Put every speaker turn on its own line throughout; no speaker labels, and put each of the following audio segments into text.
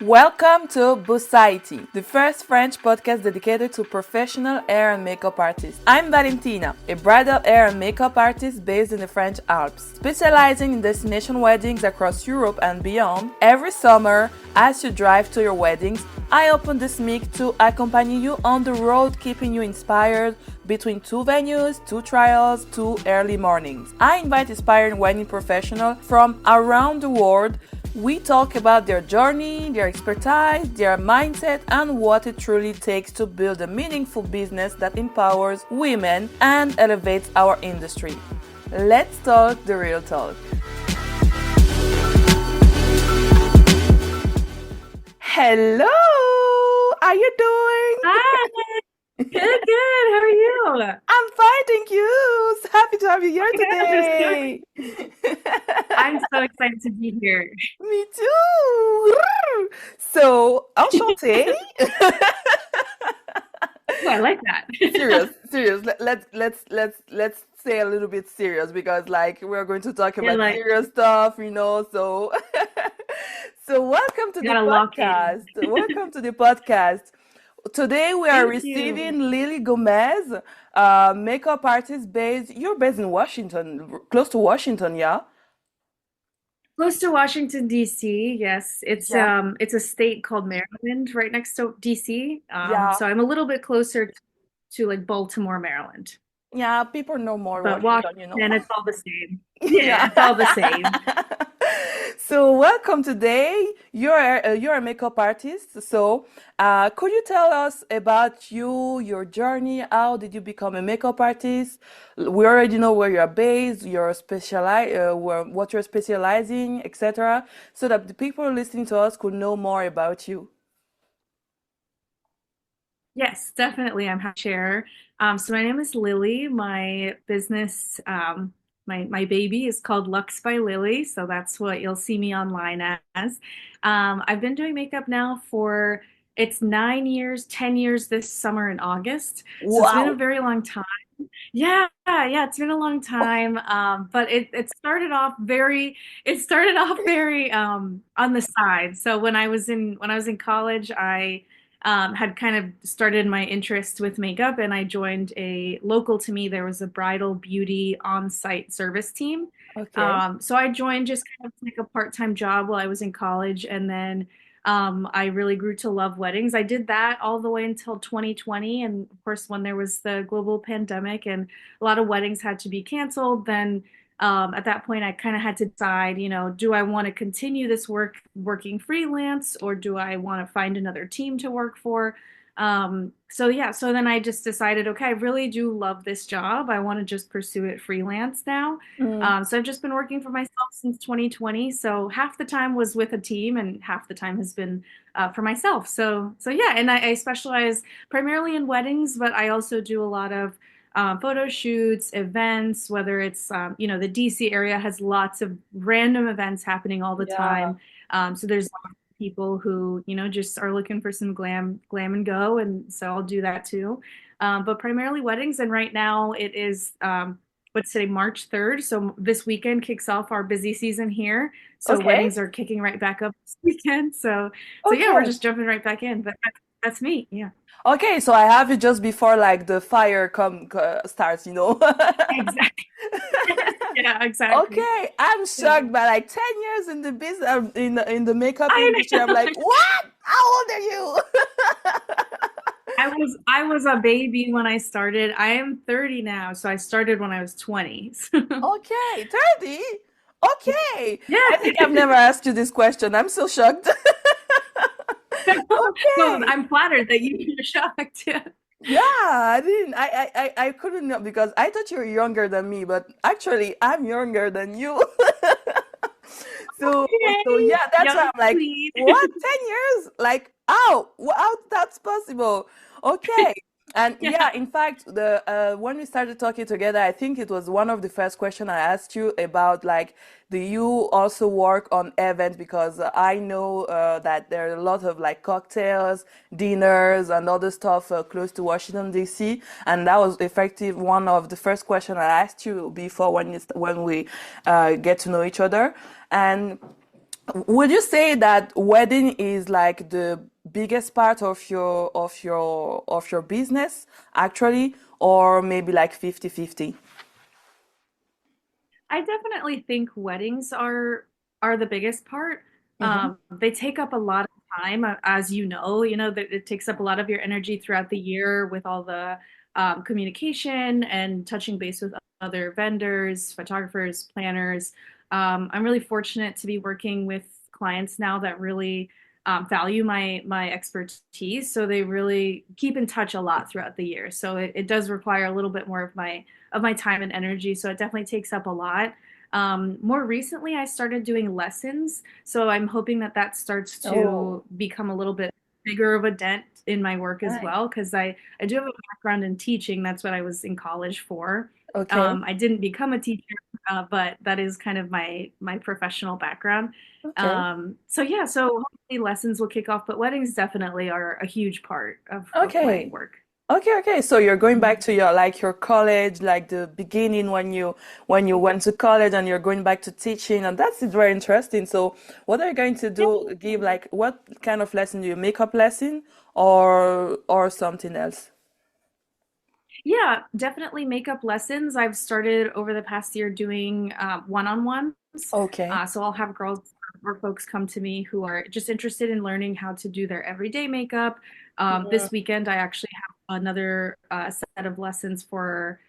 Welcome to BEAUCIETY, the first French podcast dedicated to professional hair and makeup artists. I'm Valentina, a bridal hair and makeup artist based in the French Alps. Specializing in destination weddings across Europe and beyond, every summer, as you drive to your weddings, I open this mic to accompany you on the road, keeping you inspired between two venues, two trials, two early mornings. I invite inspiring wedding professionals from around the world. We talk about their journey, their expertise, their mindset, and what it truly takes to build a meaningful business that empowers women and elevates our industry. Let's talk the real talk. Hello! How you doing?
Hi. Good, good. How are you?
I'm fine, thank you. So happy to have you here
Oh my gosh,
today.
I'm so excited to be here.
Me too. So, enchanté.
Oh, I like that.
Serious. Let's say a little bit serious because like we're going to talk
You're
about
like,
serious stuff. So so welcome to
you
the
gotta lock in.
podcast. Welcome to the podcast. Today we are
Thank you.
receiving Lily Gomez, makeup artist based. You're based in Washington, close to Washington, yeah?
Close to Washington, D.C. Yes,
Yeah.
it's a state called Maryland, right next to D.C.
Yeah.
So I'm a little bit closer to like Baltimore, Maryland.
Yeah, people know more
But
Washington.
Washington, it's all the same. Yeah,
Yeah.
it's all the same.
So welcome today. You're a makeup artist. So could you tell us about you, your journey? How did you become a makeup artist? We already know where you're based, what you're specializing, etc. So that the people listening to us could know more about you.
Yes, definitely. I'm happy to share. So my name is Lily. My business, my baby is called Lux by Lily. So that's what you'll see me online as. I've been doing makeup now for it's 9 years, 10 years this summer in August. So it's been a
Wow.
very long time. Yeah, it's been a long time. But it started off very on the side. So when I was in college, I had kind of started my interest with makeup, and I joined a local to me. There was a bridal beauty on-site service team.
Okay.
So I joined just kind of like a part-time job while I was in college, and then I really grew to love weddings. I did that all the way until 2020. And of course, when there was the global pandemic and a lot of weddings had to be canceled, then at that point, I kind of had to decide, do I want to continue this working freelance, or do I want to find another team to work for? So yeah, so then I just decided, okay, I really do love this job. I want to just pursue it freelance now.
Mm.
So I've just been working for myself since 2020. So half the time was with a team, and half the time has been for myself. So yeah, and I specialize primarily in weddings, but I also do a lot of photo shoots, events. Whether it's the DC area has lots of random events happening all the
Yeah.
time. So there's people who just are looking for some glam and go, and so I'll do that too. But primarily weddings, and right now it is what's today, March 3rd. So this weekend kicks off our busy season here. So
Okay.
weddings are kicking right back up this weekend. So yeah, we're
Okay.
just jumping right back in. But that's me. Yeah,
Okay, so I have you just before like the fire starts.
exactly. Yeah, exactly.
Okay, I'm
Yeah.
shocked by like 10 years in the business in the makeup
I
industry. I'm
know.
like, "What? How old are you?"
I was a baby when I started. I am 30 now, so I started when I was 20.
Okay, 30. Okay.
Yeah.
I think I've never asked you this question. I'm so shocked.
Well,
Okay.
I'm flattered that you're shocked. Yeah.
Yeah, I didn't. I couldn't know because I thought you were younger than me, but actually, I'm younger than you. So, so
Yay!
yeah, that's why
Young
I'm like,
queen.
what? 10 years? Like, how that's possible? Okay. And
Yeah.
yeah, in fact, the when we started talking together, I think it was one of the first questions I asked you about like, do you also work on events? Because I know that there are a lot of like cocktails, dinners, and other stuff close to Washington D.C. And that was effective one of the first questions I asked you before when we get to know each other. And Would you say that wedding is like the biggest part of your business actually, or maybe like 50-50?
I definitely think weddings are the biggest part.
Mm-hmm.
They take up a lot of time, as you know that it takes up a lot of your energy throughout the year with all the communication and touching base with other vendors, photographers, planners. I'm really fortunate to be working with clients now that really value my expertise, so they really keep in touch a lot throughout the year. So it does require a little bit more of my time and energy. So it definitely takes up a lot. More recently, I started doing lessons. So I'm hoping that that starts
Oh,
to become a little bit bigger of a dent in my work as
nice.
well, because I do have a background in teaching. That's what I was in college for.
Okay.
I didn't become a teacher, but that is kind of my professional background.
Okay.
So yeah, so hopefully lessons will kick off, but weddings definitely are a huge part of my
Okay.
work.
Okay. So you're going back to your like your college, like the beginning when you went to college and you're going back to teaching, and that's very interesting. So what are you going to do? Give like what kind of lesson do you makeup lesson or something else?
Yeah, definitely makeup lessons. I've started over the past year doing one-on-ones.
Okay.
So I'll have girls or folks come to me who are just interested in learning how to do their everyday makeup.
Mm,
This weekend, I actually have another set of lessons for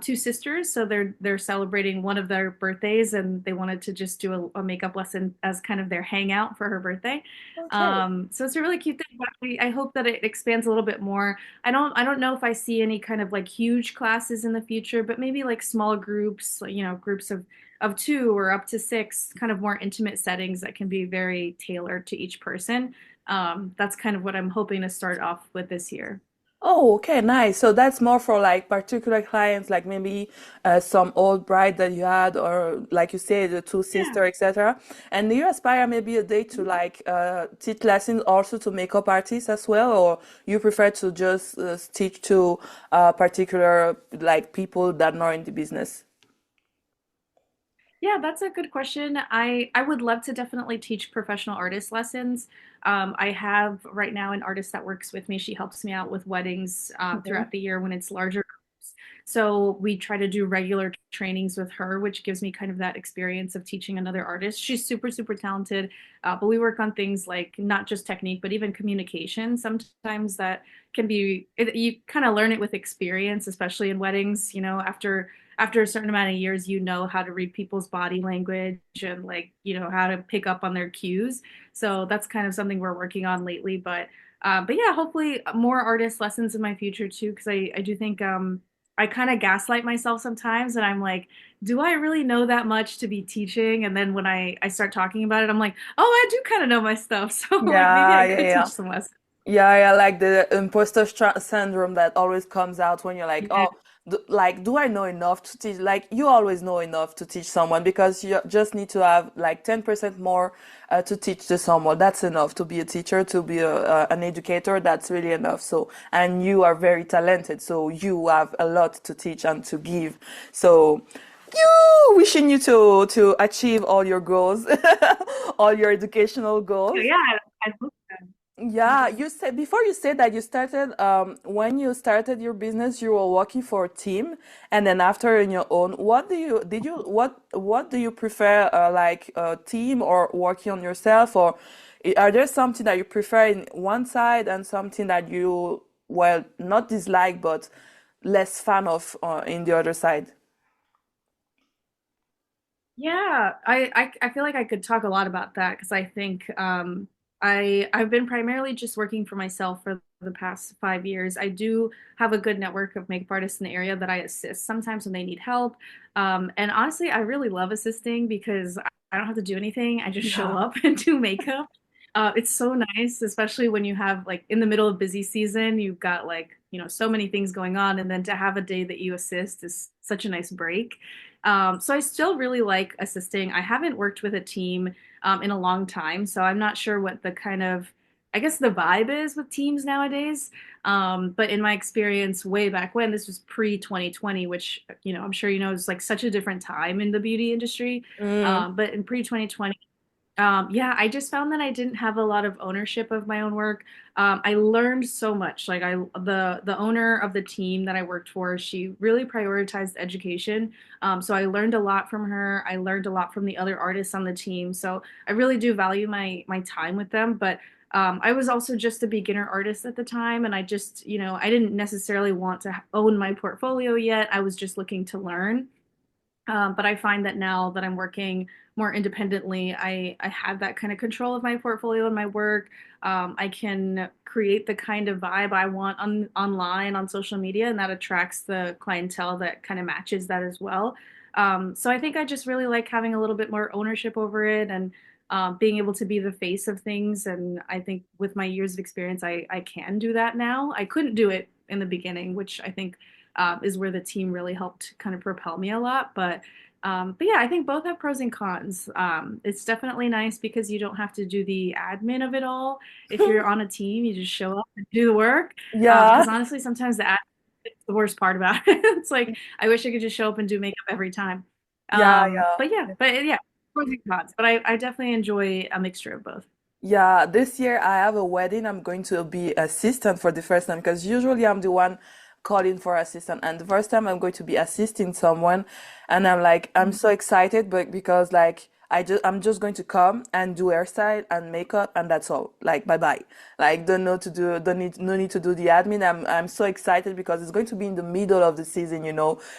two sisters. So they're celebrating one of their birthdays, and they wanted to just do a makeup lesson as kind of their hangout for her birthday.
okay.
So it's a really cute thing. But I hope that it expands a little bit more. I don't know if I see any kind of like huge classes in the future, but maybe like small groups, like, you know, groups of two or up to six, kind of more intimate settings that can be very tailored to each person. That's kind of what I'm hoping to start off with this year.
Oh, okay, nice. So that's more for like particular clients, like maybe some old bride that you had, or like you say, the two
Yeah.
sister, etc. And do you aspire maybe a day to like teach lessons also to makeup artists as well, or you prefer to just teach to particular like people that are in the business?
Yeah, that's a good question. I would love to definitely teach professional artist lessons. I have right now an artist that works with me. She helps me out with weddings
Hmm.
throughout the year when it's larger groups. So we try to do regular trainings with her, which gives me kind of that experience of teaching another artist. She's super, super talented, but we work on things like not just technique, but even communication. Sometimes that can be, you kind of learn it with experience, especially in weddings, you know, after a certain amount of years, you know how to read people's body language and like, you know, how to pick up on their cues. So that's kind of something we're working on lately. But yeah, hopefully more artist lessons in my future too, because I do think I kind of gaslight myself sometimes, and I'm like, do I really know that much to be teaching? And then when I start talking about it, I'm like, oh, I do kind of know my stuff. So like maybe
Yeah,
I
yeah,
could
yeah.
teach some lessons.
Yeah, like the syndrome that always comes out when you're like,
Yeah.
oh, do I know enough to teach? Like, you always know enough to teach someone because you just need to have like 10% more to teach to someone. That's enough to be a teacher, to be an educator. That's really enough. So, and you are very talented, so you have a lot to teach and to give. So, you wishing you to achieve all your goals, all your educational
So
goals.
yeah, I hope so.
Yeah, you said before you said that you started when you started your business you were working for a team and then after in your own. What do you did you what do you prefer like a team or working on yourself or are there something that you prefer in one side and something that you well not dislike but less fan of in the other side?
Yeah, I feel like I could talk a lot about that because I think I've been primarily just working for myself for the past 5 years. I do have a good network of makeup artists in the area that I assist sometimes when they need help. And honestly, I really love assisting because I don't have to do anything. I just show
Yeah.
up and do makeup. It's so nice, especially when you have like in the middle of busy season, you've got like, you know, so many things going on, and then to have a day that you assist is such a nice break. So I still really like assisting. I haven't worked with a team in a long time, so I'm not sure what the kind of, I guess the vibe is with teams nowadays. But in my experience, way back when, this was pre 2020, which you know I'm sure you know is like such a different time in the beauty industry.
Mm,
But in pre 2020. Yeah, I just found that I didn't have a lot of ownership of my own work. I learned so much. Like the owner of the team that I worked for, she really prioritized education. So I learned a lot from her. I learned a lot from the other artists on the team. So I really do value my time with them. But I was also just a beginner artist at the time, and I just, I didn't necessarily want to own my portfolio yet. I was just looking to learn. But I find that now that I'm working more independently, I have that kind of control of my portfolio and my work. I can create the kind of vibe I want online on social media, and that attracts the clientele that kind of matches that as well. So I think I just really like having a little bit more ownership over it and being able to be the face of things. And I think with my years of experience, I can do that now. I couldn't do it in the beginning, which I think is where the team really helped kind of propel me a lot. But yeah, I think both have pros and cons. It's definitely nice because you don't have to do the admin of it all. If you're on a team, you just show up and do the work.
Yeah,
Because honestly, sometimes the admin is the worst part about it. It's like I wish I could just show up and do makeup every time.
yeah,
But yeah, pros and cons. But I definitely enjoy a mixture of both.
yeah. This year I have a wedding. I'm going to be assistant for the first time because usually I'm the one calling for assistant, and the first time I'm going to be assisting someone, and I'm so excited, but because like I'm just going to come and do hairstyle and makeup, and that's all. Like bye bye. Like don't know to do, don't need no need to do the admin. I'm so excited because it's going to be in the middle of the season,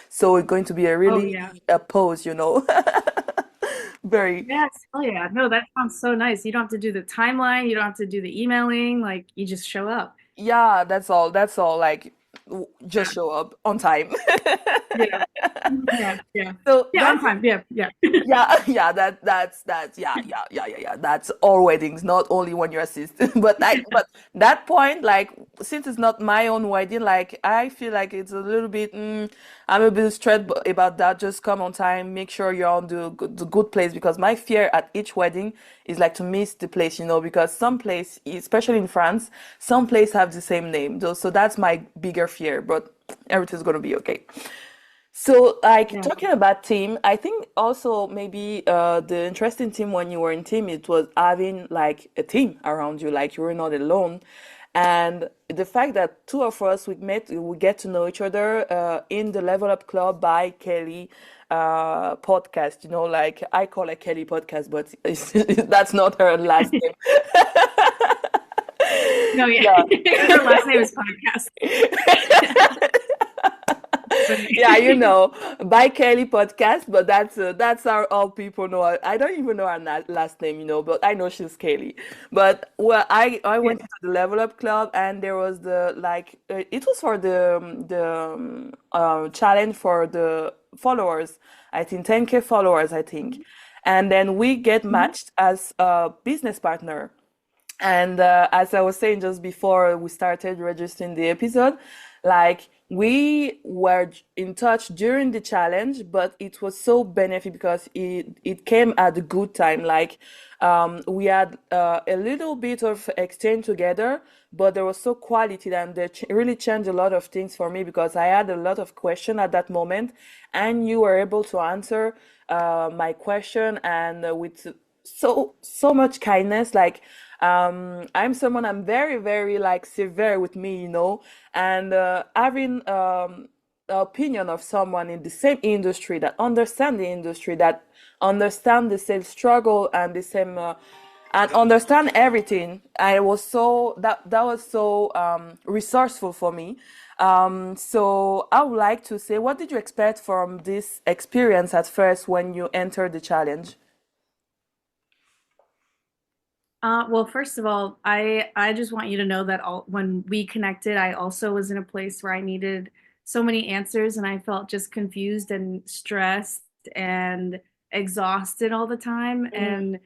so it's going to be a
Oh
really
yeah.
a pause. Very.
Yes. Oh yeah. No, that sounds so nice. You don't have to do the timeline. You don't have to do the emailing. Like you just show up.
Yeah, that's all. That's all. Like, just show up on time.
Yeah. Yeah. Yeah.
So
Yeah. On
that's
time. Yeah. Yeah.
yeah, yeah. That's yeah. That's all weddings, not only when you're assistant. But that point, like, since it's not my own wedding, like, I feel like it's a little bit. I'm a bit stressed about that. Just come on time. Make sure you're on the good place because my fear at each wedding is like to miss the place, because some place, especially in France, some place have the same name. So that's my bigger fear. But everything's gonna be okay. So, like
Yeah.
talking about team, I think also maybe the interesting thing when you were in team, it was having like a team around you, like you were not alone. And the fact that two of us we get to know each other in the Level Up Club by Kelly podcast. Like I call it Kelly podcast, but that's not her last name.
No. Yeah.
Yeah.
Her last name is podcast.
Yeah, by Kelly podcast, but that's our all people know. I don't even know her last name, but I know she's Kelly. But well, I
Yeah.
went to the Level Up Club, and there was it was for the challenge for the followers. I think 10K followers, I think, and then we get
Mhm.
matched as a business partner. And as I was saying just before we started registering the episode, like we were in touch during the challenge, but it was so benefit because it came at a good time. Like we had a little bit of exchange together, but there was so quality and they really changed a lot of things for me because I had a lot of question at that moment, and you were able to answer my question and with so much kindness. Like I'm very very like severe with me, and having the opinion of someone in the same industry that understand the industry, that understand the same struggle and the same and understand everything. I was so that was so resourceful for me. So I would like to say, what did you expect from this experience at first when you entered the challenge?
Well, first of all, I just want you to know that when we connected, I also was in a place where I needed so many answers, and I felt just confused and stressed and exhausted all the time.
Mm.
And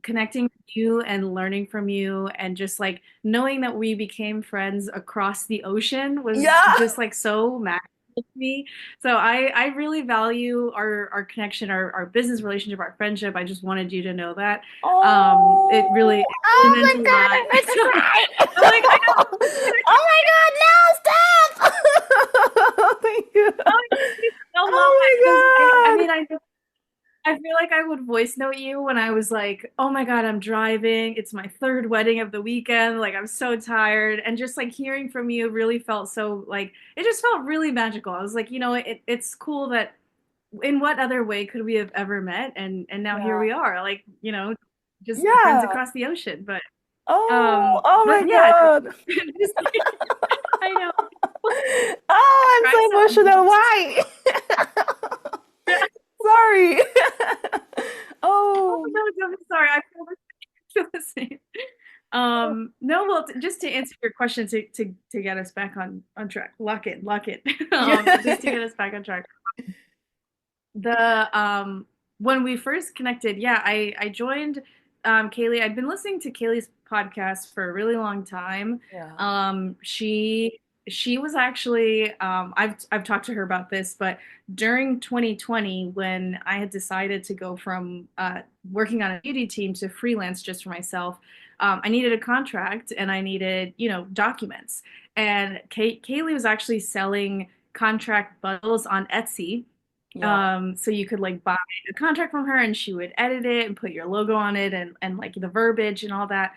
connecting with you and learning from you, and just like knowing that we became friends across the ocean was
Yeah.
just like so magical to me. So I really value our connection, our business relationship, our friendship. I just wanted you to know that. It
Oh,
really
oh
meant
my
a
God,
lot.
I'm going to
So
cry.
I'm like, I know.
Oh my God, no, stop. Thank you.
Oh, you don't love it because I
Oh
mean, I know. I feel like I would voice note you when I was like, oh my God, I'm driving. It's my third wedding of the weekend. Like, I'm so tired. And just like hearing from you really felt so like, it just felt really magical. I was like, it's cool that in what other way could we have ever met? And now here
Yeah.
we are, like, just friends
Yeah.
across the ocean.
Oh, oh my
But yeah,
God.
just, I know.
Oh, I'm
Cry
so
so
emotional. Why? Sorry.
Oh
Oh,
no, I'm sorry. I feel the same. No, well, just to answer your question, to get us back on track, lock it. Just to
yeah.
get us back on track. The When we first connected, yeah, I joined Kaylee. I'd been listening to Kaylee's podcast for a really long time.
Yeah.
She was actually I've talked to her about this, but during 2020, when I had decided to go from working on a beauty team to freelance just for myself, I needed a contract and I needed, documents. And Kaylee was actually selling contract bundles on Etsy,
Yeah.
so you could like buy a contract from her and she would edit it and put your logo on it and like the verbiage and all that.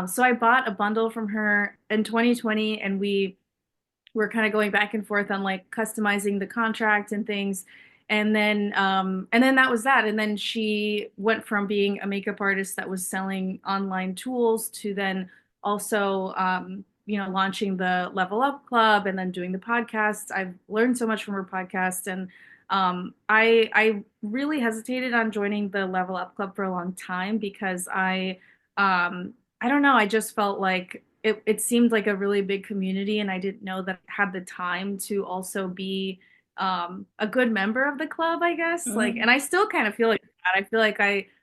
So I bought a bundle from her in 2020 and we were kind of going back and forth on like customizing the contract and things. And then that was that. And then she went from being a makeup artist that was selling online tools to then also launching the Level Up Club and then doing the podcast. I've learned so much from her podcast, and I really hesitated on joining the Level Up Club for a long time because I don't know, I just felt like it seemed like a really big community, and I didn't know that I had the time to also be a good member of the club, I guess. Like,
Mm.
and I still kind of feel like that. I feel like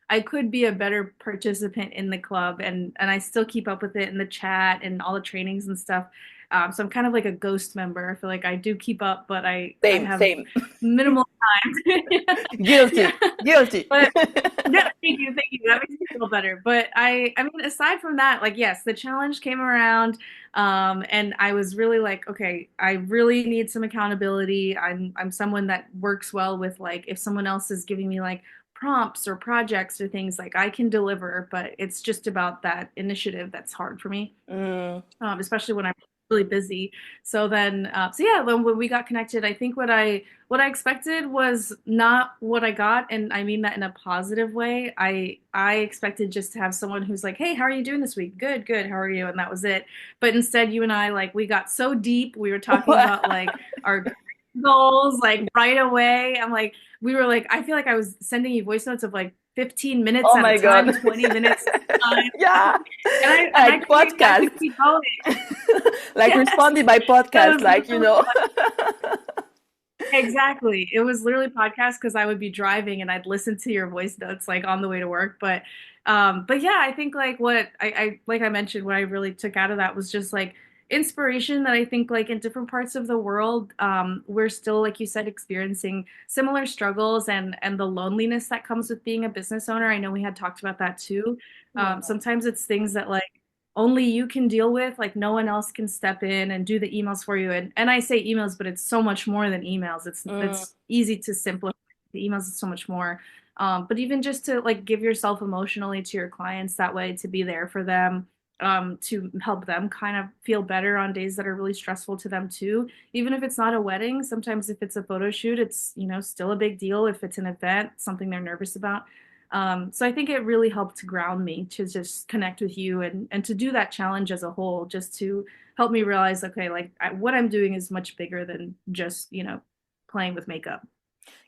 I could be a better participant in the club, and I still keep up with it in the chat and all the trainings and stuff. So I'm kind of like a ghost member. I feel like I do keep up, but I
Same,
have
same.
minimal time. Yeah.
Guilty, guilty.
But yeah, thank you. That makes me feel better. But I mean, aside from that, like, yes, the challenge came around, and I was really like, okay, I really need some accountability. I'm someone that works well with like if someone else is giving me like prompts or projects or things, like I can deliver, but it's just about that initiative that's hard for me,
Mm.
especially when I'm really busy. So yeah, when we got connected, I think what I expected was not what I got, and I mean that in a positive way. I expected just to have someone who's like, "Hey, how are you doing this week? Good, good. How are you?" And that was it. But instead, you and I, like, we got so deep. We were talking about like our goals like right away. We were like, I feel like I was sending you voice notes of like 15 minutes
Oh
at a
my God.
time, 20 minutes at a time.
Yeah.
And I
Like
couldn't even I
podcast.
could keep going.
Like
Yes.
responding by
That
podcast,
was
like, you
literally
know.
exactly. It was literally podcast because I would be driving and I'd listen to your voice notes like on the way to work. But yeah, I think like what I like I mentioned, what I really took out of that was just like inspiration that I think like in different parts of the world, we're still, like you said, experiencing similar struggles and the loneliness that comes with being a business owner. I know we had talked about that too.
Yeah.
Sometimes it's things that like only you can deal with, like no one else can step in and do the emails for you. And I say emails, but it's so much more than emails.
Mm.
It's easy to simplify. The emails is so much more. But even just to like give yourself emotionally to your clients that way, to be there for them, to help them kind of feel better on days that are really stressful to them too. Even if it's not a wedding, sometimes if it's a photo shoot, it's, still a big deal. If it's an event, something they're nervous about. So I think it really helped to ground me to just connect with you and to do that challenge as a whole, just to help me realize, okay, like what I'm doing is much bigger than just, playing with makeup.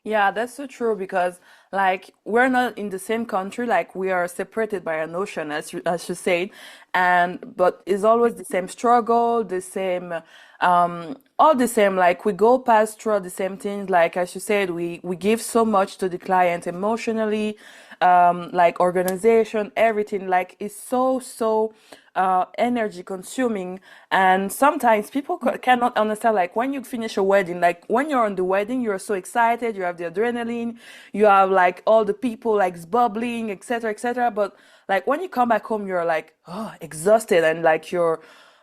Yeah, that's so true because like we're not in the same country, like we are separated by an ocean as you said, and but it's always the same struggle, the same all the same, like we go past through the same things, like as you said, we give so much to the client emotionally, like organization, everything, like it's so energy consuming. And sometimes people cannot understand, like when you finish a wedding, like when you're on the wedding, you're so excited, you have the adrenaline, you have like all the people like bubbling, etc., etc. But like when you come back home, you're like, oh, exhausted, and like you're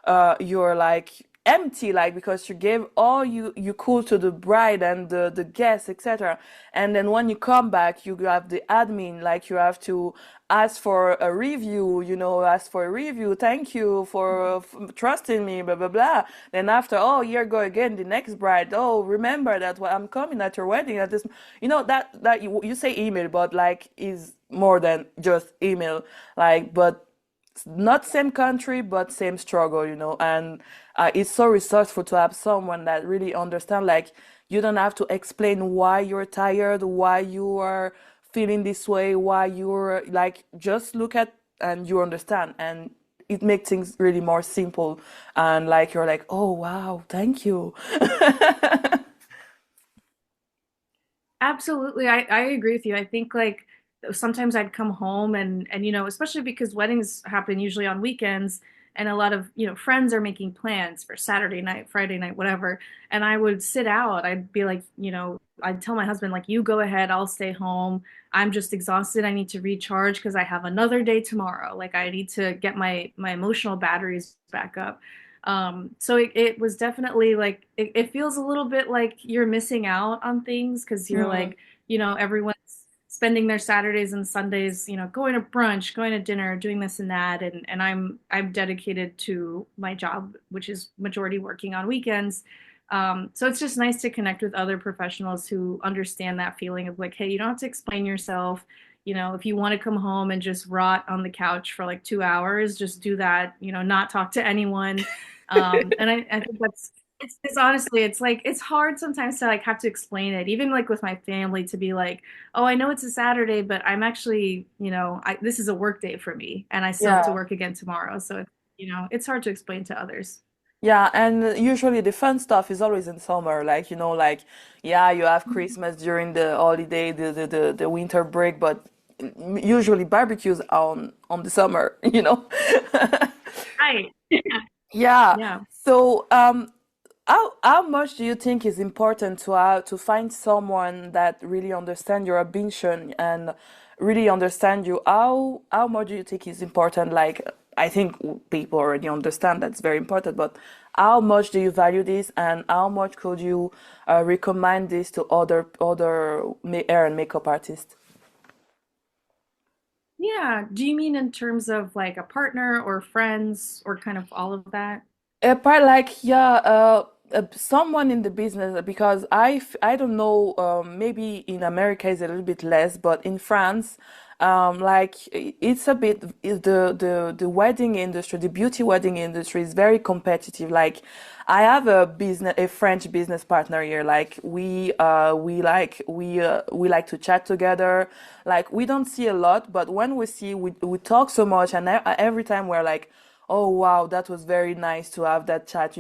like empty, like because you gave all you could to the bride and the guests, etc. And then when you come back, you have the admin, like you have to ask for a review, ask for a review, thank you for trusting me, blah blah blah. Then after, oh, here go again the next bride, oh, remember that I'm coming at your wedding at this, that you say email, but like is more than just email, like, but not same country but same struggle, and it's so resourceful to have someone that really understand, like you don't have to explain why you're tired, why you are feeling this way, why you're like, just look at and you understand, and it makes things really more simple, and like you're like, oh wow, thank you.
Absolutely. I agree with you. I think like sometimes I'd come home and especially because weddings happen usually on weekends and a lot of, friends are making plans for Saturday night, Friday night, whatever. And I would sit out. I'd be like, I'd tell my husband like, you go ahead, I'll stay home. I'm just exhausted. I need to recharge because I have another day tomorrow. Like I need to get my emotional batteries back up. So it was definitely like it feels a little bit like you're missing out on things because you're
Mm,
like, everyone's spending their Saturdays and Sundays, going to brunch, going to dinner, doing this and that, and I'm dedicated to my job, which is majority working on weekends. So it's just nice to connect with other professionals who understand that feeling of like, hey, you don't have to explain yourself. If you want to come home and just rot on the couch for like 2 hours, just do that, not talk to anyone. And I think it's honestly, it's like, it's hard sometimes to like have to explain it, even like with my family to be like, oh, I know it's a Saturday, but I'm actually, this is a work day for me and I still have to
yeah.
work again tomorrow. So, it's hard to explain to others.
Yeah, and usually the fun stuff is always in summer. Like, like, yeah, you have Christmas during the holiday, the winter break, but usually barbecues on the summer,
Right.
Yeah.
Yeah.
So, how much do you think is important to find someone that really understand your ambition and really understand you? How much do you think is important? Like, I think people already understand that's very important, but how much do you value this, and how much could you recommend this to hair and makeup artists?
Yeah. Do you mean in terms of like a partner or friends or kind of all of that?
Part like, yeah, someone in the business, because I don't know, maybe in America is a little bit less, but in France, like it's a bit, the wedding industry, the beauty wedding industry is very competitive. Like I have a French business partner here. Like we like to chat together. Like we don't see a lot, but when we see, we talk so much, and every time we're like, oh wow, that was very nice to have that chat,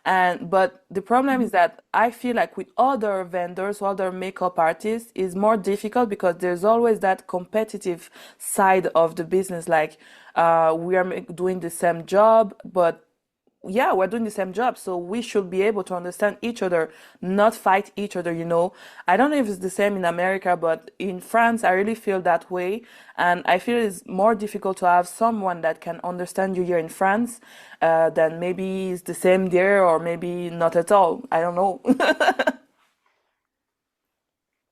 and but the problem is that I feel like with other vendors, other makeup artists, is more difficult because there's always that competitive side of the business. Like we are doing the same job, but yeah, we're doing the same job, so we should be able to understand each other, not fight each other. I don't know if it's the same in America, but in France, I really feel that way. And I feel it's more difficult to have someone that can understand you here in France than maybe it's the same there, or maybe not at all. I don't know.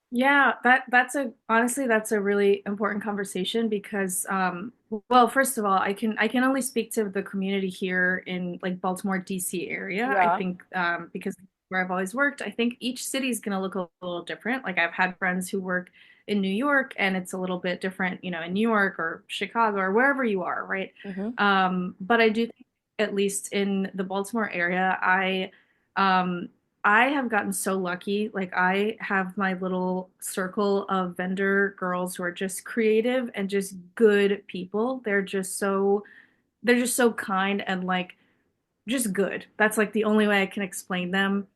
Yeah, that's a honestly that's a really important conversation because well, first of all, I can only speak to the community here in like Baltimore, DC area. I
Yeah.
think because where I've always worked, I think each city is going to look a little different. Like I've had friends who work in New York and it's a little bit different, in New York or Chicago or wherever you are, right?
Hmm.
But I do think at least in the Baltimore area, um I have gotten so lucky. Like I have my little circle of vendor girls who are just creative and just good people. They're just so kind and like just good. That's like the only way I can explain them.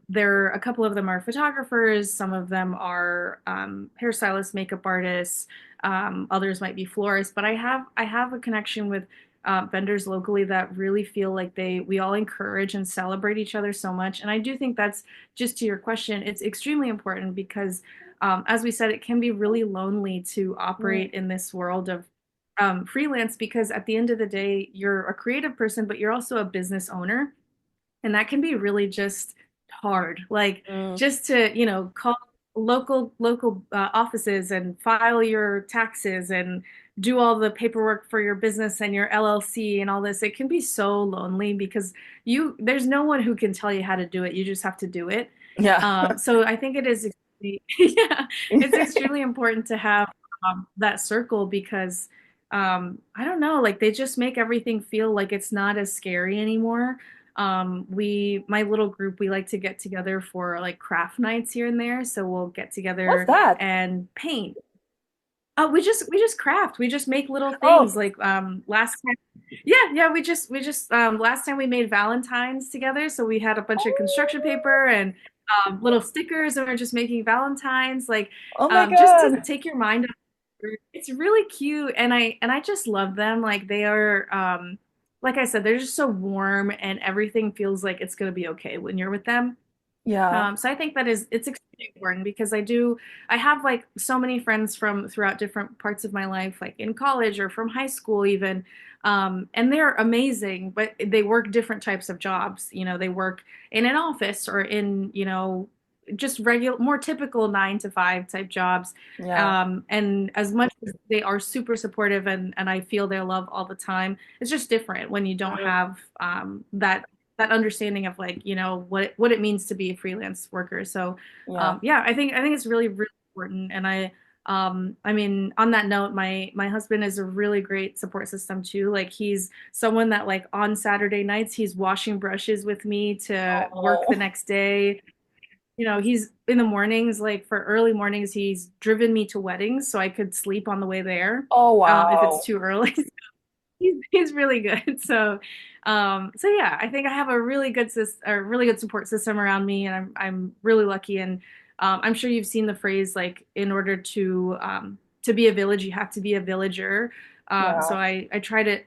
There a couple of them are photographers, some of them are hairstylists, makeup artists, others might be florists, but I have a connection with vendors locally that really feel like we all encourage and celebrate each other so much. And I do think that's just to your question, it's extremely important because as we said, it can be really lonely to operate in this world of freelance because at the end of the day, you're a creative person, but you're also a business owner. And that can be really just hard. Like
Mm.
just to, call local offices and file your taxes and do all the paperwork for your business and your LLC and all this. It can be so lonely because there's no one who can tell you how to do it. You just have to do it.
Yeah.
So I think it is yeah, it's extremely important to have that circle because I don't know, like they just make everything feel like it's not as scary anymore. My little group, we like to get together for like craft nights here and there. So we'll get
What's
together
that?
and paint. We just craft. We just make little things
Oh,
like last time. Yeah, we just last time we made Valentines together. So we had a bunch of construction paper and little stickers, and we're just making Valentines, like
oh my
just to
God.
take your mind off. It's really cute, and I just love them. Like they are, like I said, they're just so warm, and everything feels like it's gonna be okay when you're with them.
Yeah.
So I think it's extremely important because I have like so many friends from throughout different parts of my life, like in college or from high school even. And they're amazing, but they work different types of jobs. They work in an office or in, just regular, more typical 9 to 5 type jobs.
Yeah.
And as much as they are super supportive and I feel their love all the time, it's just different when you don't
Mm.
have that understanding of like what it means to be a freelance worker. So
Yeah.
yeah, I think it's really really important. And I mean, on that note, my husband is a really great support system too. Like he's someone that like on Saturday nights he's washing brushes with me to work the
Oh.
next day. He's in the mornings, like for early mornings, he's driven me to weddings so I could sleep on the way there,
Oh
if it's
wow.
too early. He's really good. So yeah, I think I have a really good support system around me, and I'm really lucky. And I'm sure you've seen the phrase like, in order to be a village, you have to be a villager. So
Yeah.
I try to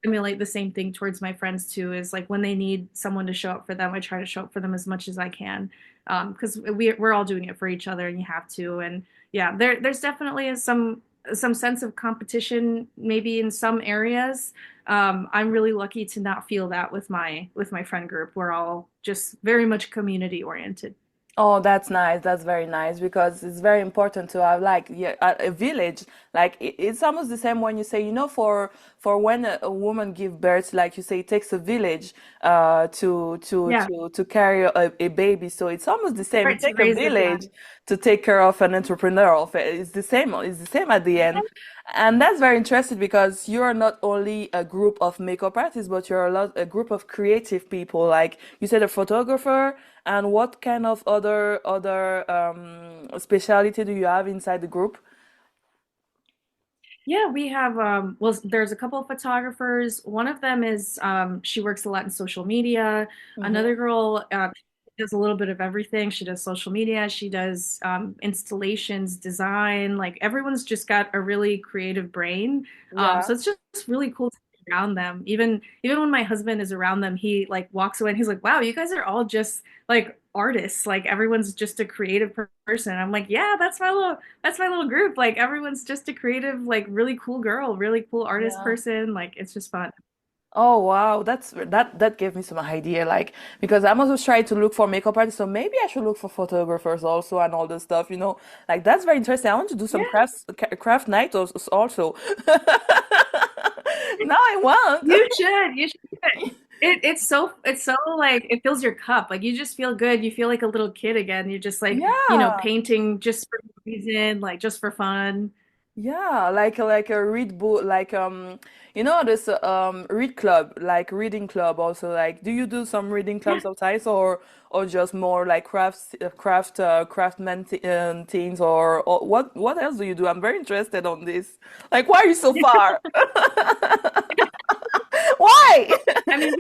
emulate the same thing towards my friends too. Is like when they need someone to show up for them, I try to show up for them as much as I can, because we're all doing it for each other, and you have to. And yeah, there's definitely some sense of competition maybe in some areas. I'm really lucky to not feel that with my friend group. We're all just very much community oriented.
Oh, that's nice. That's very nice because it's very important to have like yeah, a village. Like it's almost the same when you say, for when a woman give birth, like you say, it takes a village
Yeah,
to carry a baby. So it's almost the same.
right,
It
to
takes a
raise the
village
family.
to take care of an entrepreneur. Of it. It's the same. It's the same at the end. And that's very interesting because you're not only a group of makeup artists, but you're a group of creative people. Like you said, a photographer. And what kind of other specialty do you have inside the group?
Yeah, we have well, there's a couple of photographers. One of them is she works a lot in social media.
Mm-hmm.
Another girl does a little bit of everything. She does social media, she does installations, design. Like everyone's just got a really creative brain.
Yeah.
So it's just really cool to be around them. Even when my husband is around them, he like walks away and he's like, "Wow, you guys are all just like artists. Like everyone's just a creative person." I'm like, "Yeah, that's my little group. Like everyone's just a creative, like really cool girl, really cool artist
Yeah.
person. Like it's just fun."
Oh wow, that gave me some idea. Like because I'm also trying to look for makeup artists, so maybe I should look for photographers also and all this stuff. Like that's very interesting. I want to do some
Yeah,
craft night also. Now I want.
you should. You should do it. It's so like it fills your cup. Like you just feel good. You feel like a little kid again. You're just like,
Yeah.
painting just for no reason, like just for fun.
Yeah, like a read book, like this read club, like reading club also. Like, do you do some reading
Yeah.
clubs outside, or just more like craftsman things, or what else do you do? I'm very interested on this. Like, why are you so far? Why?
I mean,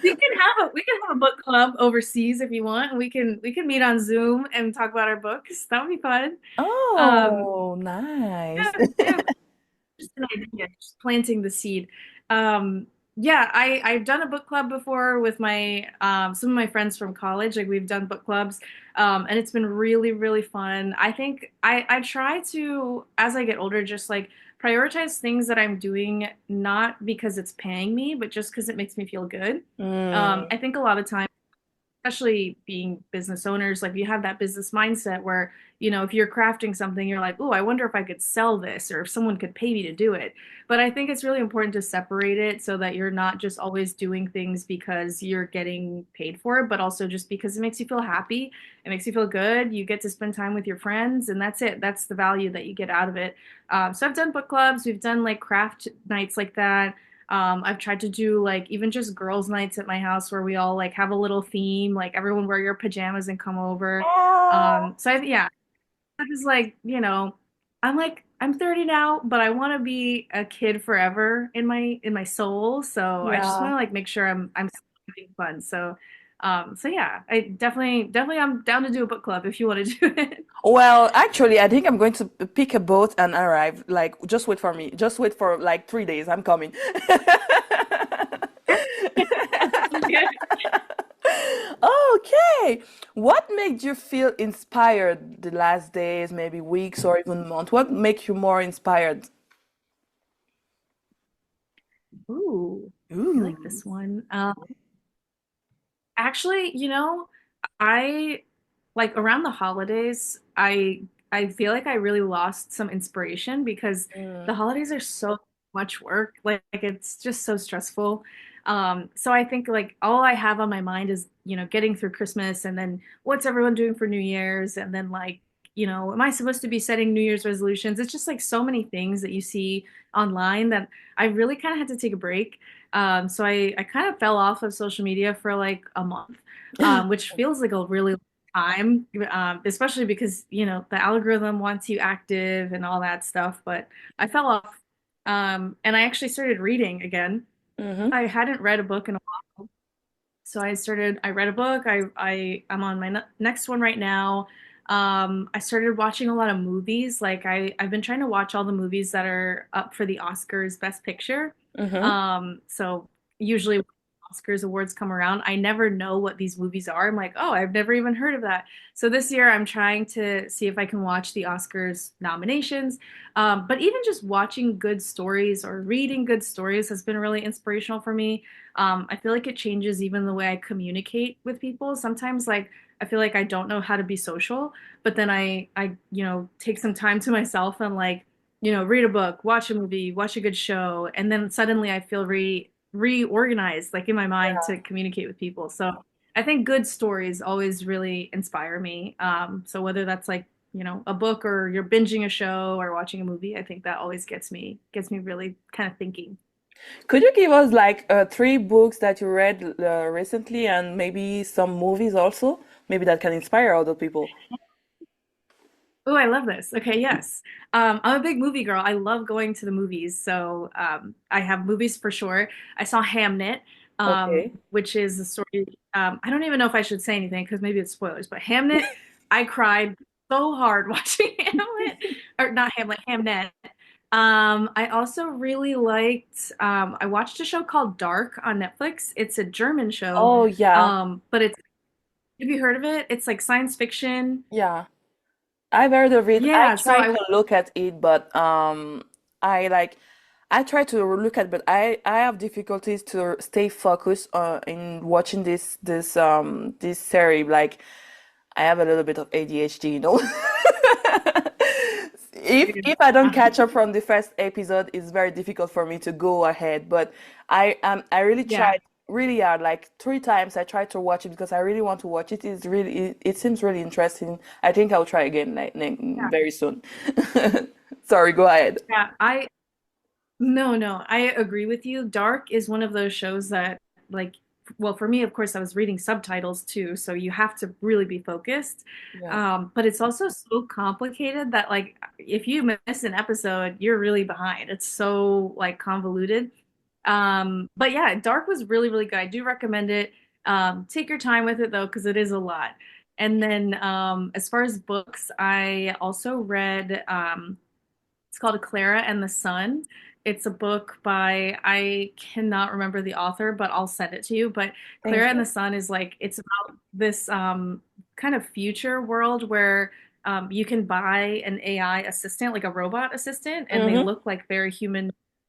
we can have a book club overseas if you want, and we can meet on Zoom and talk about our books. That would be fun. Um,
Oh, nice.
yeah, yeah, just an idea, just planting the seed. Yeah, I've done a book club before with my some of my friends from college. Like we've done book clubs, and it's been really really fun. I think I try to, as I get older, just like prioritize things that I'm doing not because it's paying me, but just because it makes me feel good.
Mm,
I think a lot of times, especially being business owners, like you have that business mindset where, if you're crafting something, you're like, oh, I wonder if I could sell this or if someone could pay me to do it. But I think it's really important to separate it so that you're not just always doing things because you're getting paid for it, but also just because it makes you feel happy. It makes you feel good. You get to spend time with your friends, and that's it. That's the value that you get out of it. So I've done book clubs, we've done like craft nights like that. I've tried to do like even just girls' nights at my house where we all like have a little theme, like everyone wear your pajamas and come over.
oh,
Yeah, that is like, I'm 30 now, but I want to be a kid forever in my soul. So I just want
yeah.
to like make sure I'm still having fun. So yeah, I definitely I'm down to do a book club if you want to do it.
Well, actually, I think I'm going to pick a boat and arrive. Like, just wait for me. Just wait for like 3 days. I'm coming.
Sounds good.
Okay. What made you feel inspired the last days, maybe weeks or even months? What makes you more inspired?
Ooh, I like
Ooh.
this one. Actually, I like around the holidays, I feel like I really lost some inspiration because
Mm.
the holidays are so much work. Like it's just so stressful. So I think like all I have on my mind is, getting through Christmas and then what's everyone doing for New Year's and then like, am I supposed to be setting New Year's resolutions? It's just like so many things that you see online that I really kind of had to take a break. So I kind of fell off of social media for like a month, which feels like a really long time, especially because, the algorithm wants you active and all that stuff. But I fell off, and I actually started reading again.
Mm-hmm.
I hadn't read a book in a while, so I read a book. I'm on my next one right now. I started watching a lot of movies. Like I've been trying to watch all the movies that are up for the Oscars Best Picture.
Mm-hmm.
So usually when Oscars awards come around, I never know what these movies are. I'm like, oh, I've never even heard of that. So this year I'm trying to see if I can watch the Oscars nominations. But even just watching good stories or reading good stories has been really inspirational for me. I feel like it changes even the way I communicate with people. Sometimes, like, I feel like I don't know how to be social, but then take some time to myself and like, read a book, watch a movie, watch a good show, and then suddenly I feel reorganized, like in my mind to communicate with people. So I think good stories always really inspire me. So whether that's like, a book or you're binging a show or watching a movie, I think that always gets me really kind of thinking.
Could you give us like three books that you read recently and maybe some movies also? Maybe that can inspire other people.
Oh, I love this. Okay, yes. I'm a big movie girl. I love going to the movies. So I have movies for sure. I saw Hamnet,
Okay.
which is a story. I don't even know if I should say anything because maybe it's spoilers, but Hamnet, I cried so hard watching Hamlet, or not Hamlet, Hamnet. I also really liked, I watched a show called Dark on Netflix. It's a German show,
Oh yeah,
but have you heard of it? It's like science fiction.
yeah. I've heard of it. I
Yeah, so
try
I
to look at it, but I like I try to look at, but I have difficulties to stay focused in watching this series. Like I have a little bit of ADHD. If I don't catch up from the first episode, it's very difficult for me to go ahead. But I really
Yeah.
tried really hard, like 3 times I tried to watch it because I really want to watch it. It seems really interesting. I think I'll try again like
Yeah.
very soon. Sorry, go ahead.
Yeah. No, I agree with you. Dark is one of those shows that, like, well, for me, of course, I was reading subtitles too, so you have to really be focused.
Yeah.
But it's also so complicated that, like, if you miss an episode, you're really behind. It's so, like, convoluted. But yeah, Dark was really, really good. I do recommend it. Take your time with it though, because it is a lot. And then as far as books, I also read it's called Clara and the Sun. It's a book by, I cannot remember the author, but I'll send it to you. But Clara
Thank
and the
you.
Sun is like, it's about this kind of future world where you can buy an AI assistant, like a robot assistant, and they
Mm-hmm.
look like very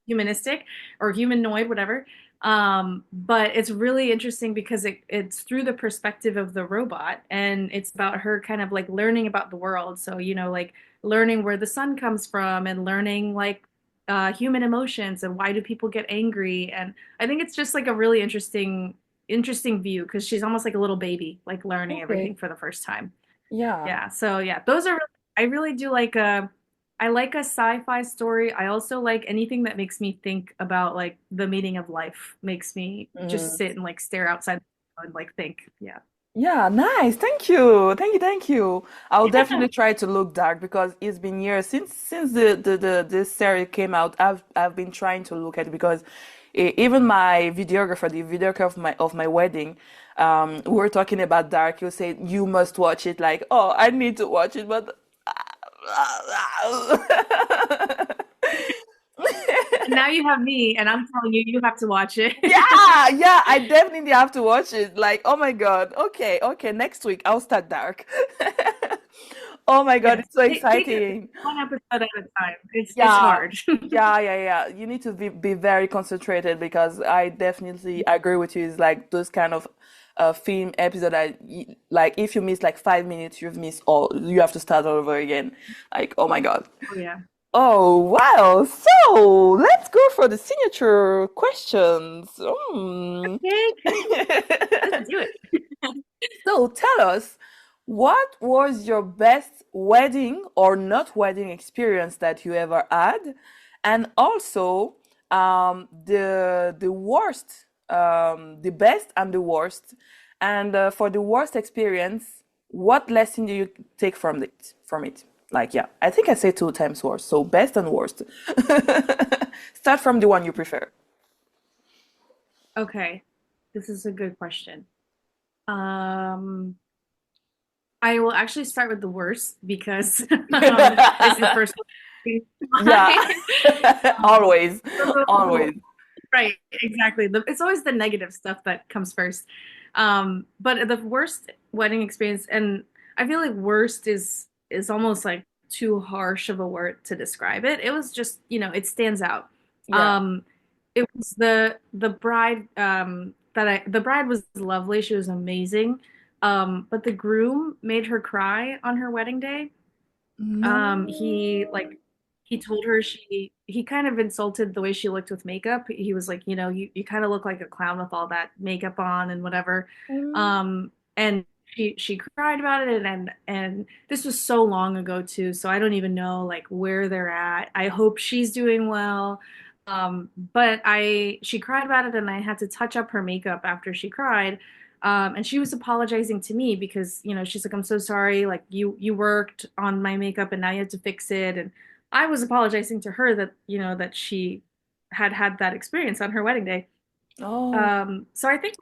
humanistic or humanoid, whatever. But it's really interesting because it's through the perspective of the robot, and it's about her kind of like learning about the world. So, like learning where the sun comes from and learning like human emotions and why do people get angry. And I think it's just like a really interesting view because she's almost like a little baby, like learning everything
Okay.
for the first time.
Yeah.
Yeah. So yeah, those are I really do like I like a sci-fi story. I also like anything that makes me think about like the meaning of life, makes me just
Mm.
sit and like stare outside the window and like think. Yeah.
Yeah, nice. Thank you. Thank you. Thank you. I'll definitely try to look dark because it's been years since the this series came out. I've been trying to look at it because even my videographer, the videographer of my wedding, we were talking about dark. You said you must watch it. Like, oh, I need to watch it, but
And now you have me, and I'm telling you, you have to watch it.
yeah, yeah, I definitely have to watch it. Like, oh my God. Okay, okay, next week I'll start dark. Oh my God,
Yes.
it's so
Take it
exciting.
one episode at a time. It's
Yeah,
hard.
yeah. You need to be very concentrated because I definitely agree with you. It's like those kind of film episode that like if you miss like 5 minutes, you've missed all. You have to start all over again. Like, oh my God.
Oh yeah.
Oh, wow. So let's go for the signature questions.
Okay. Let's do it.
So tell us, what was your best wedding or not wedding experience that you ever had? And also, the worst, the best and the worst. And for the worst experience, what lesson do you take from it? From it? Like, yeah, I think I say two times worst. So best and worst. Start from the one you prefer.
Okay. This is a good question. Um, I will actually start with the worst because it's the first one that comes to
Yeah,
mind.
always,
So,
always.
right, exactly. It's always the negative stuff that comes first. But the worst wedding experience, and I feel like worst is almost like too harsh of a word to describe it. It was just, it stands out.
Yeah.
Um, it was the bride the bride was lovely. She was amazing. But the groom made her cry on her wedding day. He
No.
like he told her he kind of insulted the way she looked with makeup. He was like, you kind of look like a clown with all that makeup on and whatever.
Mm.
And she cried about it and this was so long ago too, so I don't even know like where they're at. I hope she's doing well. But she cried about it and I had to touch up her makeup after she cried. And she was apologizing to me because, she's like, I'm so sorry. Like you worked on my makeup and now you have to fix it. And I was apologizing to her that, that she had that experience on her wedding day.
Oh.
So I think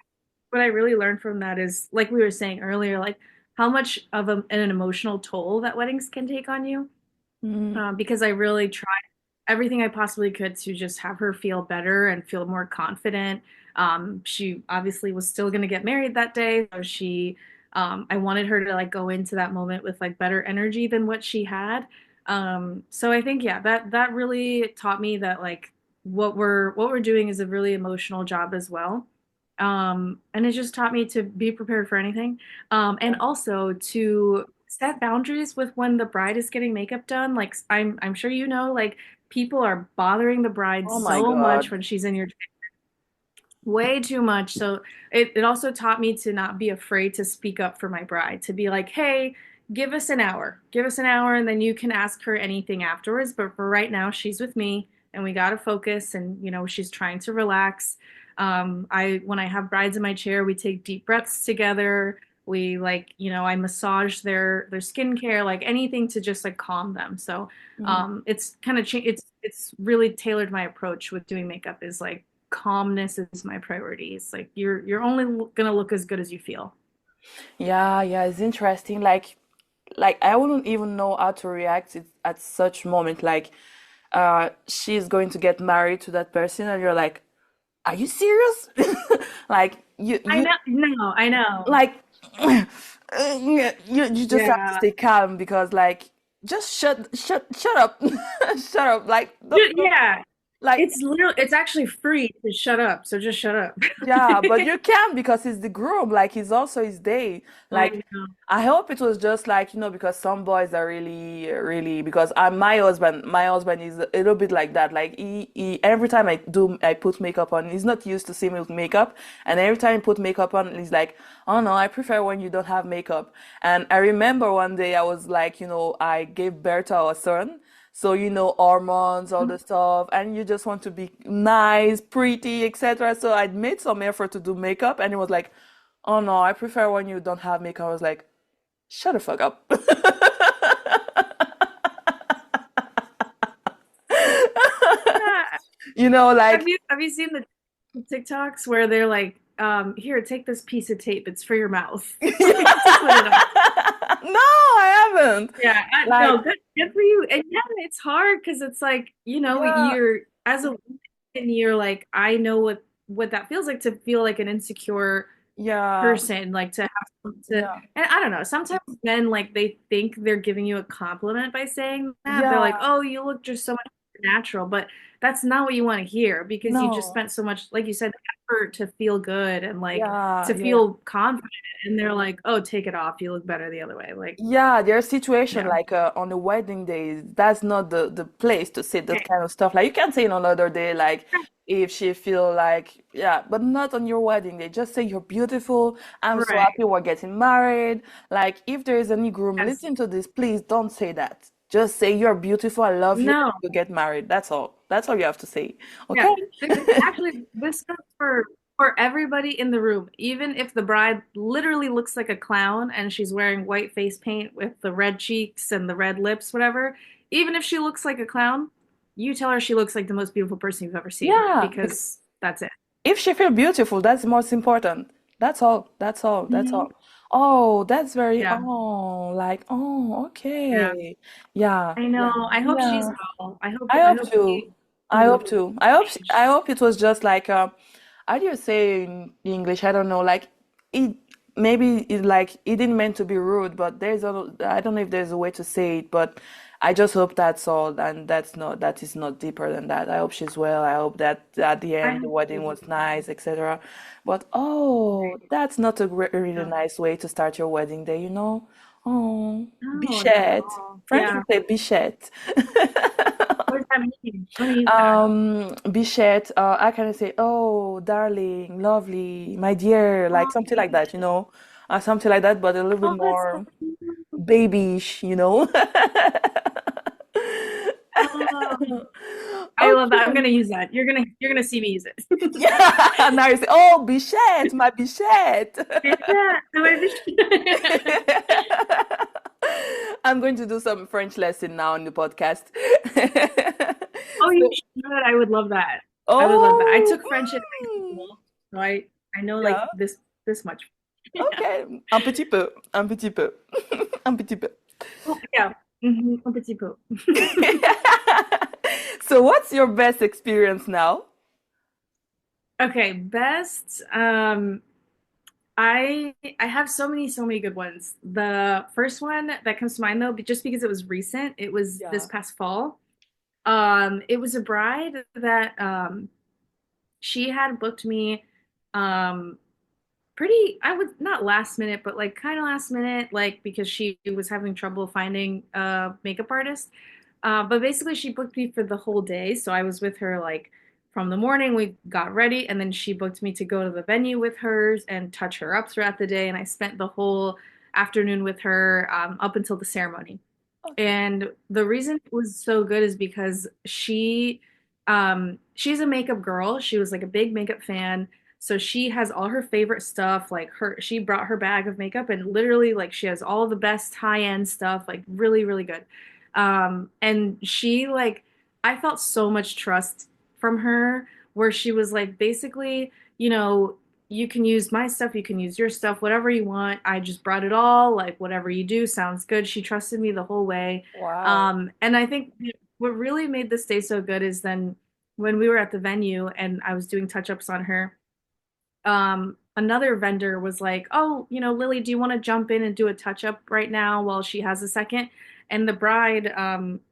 what I really learned from that is, like we were saying earlier, like how much of an emotional toll that weddings can take on you.
Mm.
Because I really tried everything I possibly could to just have her feel better and feel more confident. She obviously was still going to get married that day, so I wanted her to like go into that moment with like better energy than what she had. So I think, yeah, that really taught me that like what we're doing is a really emotional job as well. And it just taught me to be prepared for anything. And also to set boundaries with when the bride is getting makeup done. Like I'm sure like people are bothering the bride
Oh my
so much
God.
when she's in your way too much. So it also taught me to not be afraid to speak up for my bride, to be like, hey, give us an hour. Give us an hour and then you can ask her anything afterwards. But for right now, she's with me and we gotta focus and she's trying to relax. I when I have brides in my chair, we take deep breaths together. We like, I massage their skincare, like anything to just like calm them. So
Mm.
it's kind of it's really tailored my approach with doing makeup is like calmness is my priority. It's like you're only gonna look as good as you feel.
Yeah, yeah, it's interesting. Like I wouldn't even know how to react at such moment. Like, she's going to get married to that person, and you're like, are you serious? Like
I know, no, I know.
like you just have to
Yeah.
stay calm because like just shut up. Shut up. Like don't
Yeah.
like
It's actually free to shut up, so just shut up.
yeah, but you can because it's the groom, like it's also his day.
I
Like
know.
I hope it was just like, because some boys are really, really because my husband is a little bit like that. Like he every time I put makeup on, he's not used to seeing me with makeup. And every time he put makeup on, he's like, oh no, I prefer when you don't have makeup. And I remember one day I was like, I gave birth to our son. So, hormones, all the stuff, and you just want to be nice, pretty, etc. So I made some effort to do makeup, and it was like, oh no, I prefer when you don't have makeup. I was like, shut the fuck up.
Yeah.
Like,
Have you seen the TikToks where they're like, here, take this piece of tape, it's for your mouth.
no,
Like to put it on.
I haven't.
Yeah,
Like,
no, good for you. And yeah, it's hard because it's like,
yeah,
you're as a woman, you're like, I know what that feels like to feel like an insecure
yeah,
person, like to have to,
yeah,
and I don't know, sometimes men like they think they're giving you a compliment by saying that. They're like,
yeah,
oh, you look just so much natural, but that's not what you want to hear because you just
no,
spent so much, like you said, effort to feel good and like
yeah,
to
yeah.
feel confident. And they're like, oh, take it off. You look better the other way. Like,
Yeah, there's situation
yeah.
like on the wedding day, that's not the place to say that kind of stuff. Like you can say on another day, like if she feel like yeah, but not on your wedding day. Just say you're beautiful. I'm so
Right.
happy we're getting married. Like if there is any groom
Yes.
listen to this, please don't say that. Just say you're beautiful. I love you.
No.
You get married. That's all. That's all you have to say.
Yeah.
Okay?
Actually, this goes for everybody in the room. Even if the bride literally looks like a clown and she's wearing white face paint with the red cheeks and the red lips, whatever, even if she looks like a clown, you tell her she looks like the most beautiful person you've ever seen
Yeah.
because that's it.
If she feel beautiful, that's the most important. That's all. That's all. That's
Hmm.
all. Oh, that's very,
Yeah.
like, oh,
Yeah.
okay. Yeah,
I know.
yeah,
I hope she's
yeah.
well.
I
I
hope
hope
to.
he
I
was
hope to. I
arranged.
hope it was just like how do you say in English? I don't know. Like it maybe it like it didn't meant to be rude, but I don't know if there's a way to say it, but I just hope that's all and that is not deeper than that. I hope she's well. I hope that at the
I
end the
hope she
wedding
is as
was
well.
nice, etc. But oh, that's not a really
Yeah.
nice way to start your wedding day, you know? Oh,
No, not at
bichette.
all.
French
Yeah.
would say bichette.
What does that mean? Let me use that.
Bichette, I can say, oh, darling, lovely, my dear, like
Oh,
something like that, something like that, but a little bit
oh, that's so
more
cute.
babyish.
Oh, I love that. I'm
Okay.
gonna use that. You're gonna see me use it.
Yeah. Now you say, oh, Bichette, my Bichette.
Yeah, am I
I'm going to do some French lesson now on the podcast.
Oh, you
So,
should. I would love that. I would love that. I
oh,
took French in high
mm,
school, so I know like
yeah.
this much.
Ok, un petit peu, un petit peu, un petit peu.
Oh, yeah. Un petit peu.
So, what's your best experience now?
Okay, best. I have so many good ones. The first one that comes to mind though, just because it was recent, it was this
Yeah.
past fall. It was a bride that she had booked me um pretty, I would not last minute, but like kind of last minute, like because she was having trouble finding a makeup artist. But basically, she booked me for the whole day. So I was with her like from the morning, we got ready, and then she booked me to go to the venue with her and touch her up throughout the day. And I spent the whole afternoon with her up until the ceremony.
Okay.
And the reason it was so good is because she's a makeup girl. She was like a big makeup fan. So she has all her favorite stuff. Like she brought her bag of makeup and literally like she has all the best high-end stuff, like really, really good. And she like I felt so much trust from her where she was like basically, you can use my stuff, you can use your stuff, whatever you want. I just brought it all, like whatever you do sounds good. She trusted me the whole way.
Wow.
And I think what really made this day so good is then when we were at the venue and I was doing touch-ups on her, another vendor was like, "Oh, Lily, do you want to jump in and do a touch up right now while she has a second?" And the bride,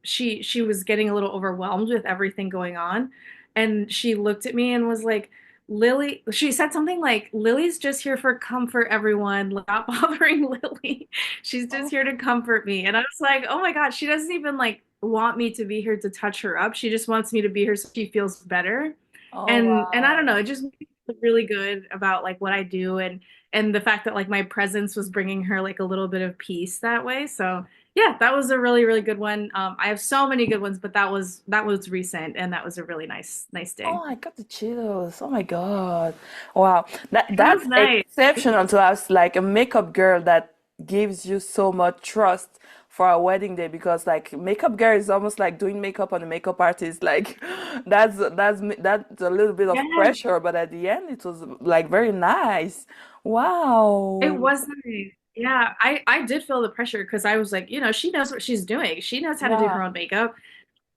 she was getting a little overwhelmed with everything going on, and she looked at me and was like, "Lily," she said something like, "Lily's just here for comfort, everyone. Not bothering Lily. She's just
Oh,
here to comfort me." And I was like, "Oh my God, she doesn't even like want me to be here to touch her up. She just wants me to be here so she feels better."
oh
And I don't know,
wow.
it just made me feel really good about like what I do, and the fact that like my presence was bringing her like a little bit of peace that way. So yeah, that was a really, really good one. I have so many good ones, but that was recent, and that was a really nice day.
Oh, I got the chills. Oh my God. Wow.
It was
That's
nice.
exceptional to have like a makeup girl that gives you so much trust for a wedding day because like makeup girl is almost like doing makeup on a makeup artist. Like that's a little bit of
Yeah,
pressure, but at the end it was like very nice.
it
Wow.
was nice. Yeah, I did feel the pressure because I was like, she knows what she's doing. She knows how to do
Yeah.
her own makeup.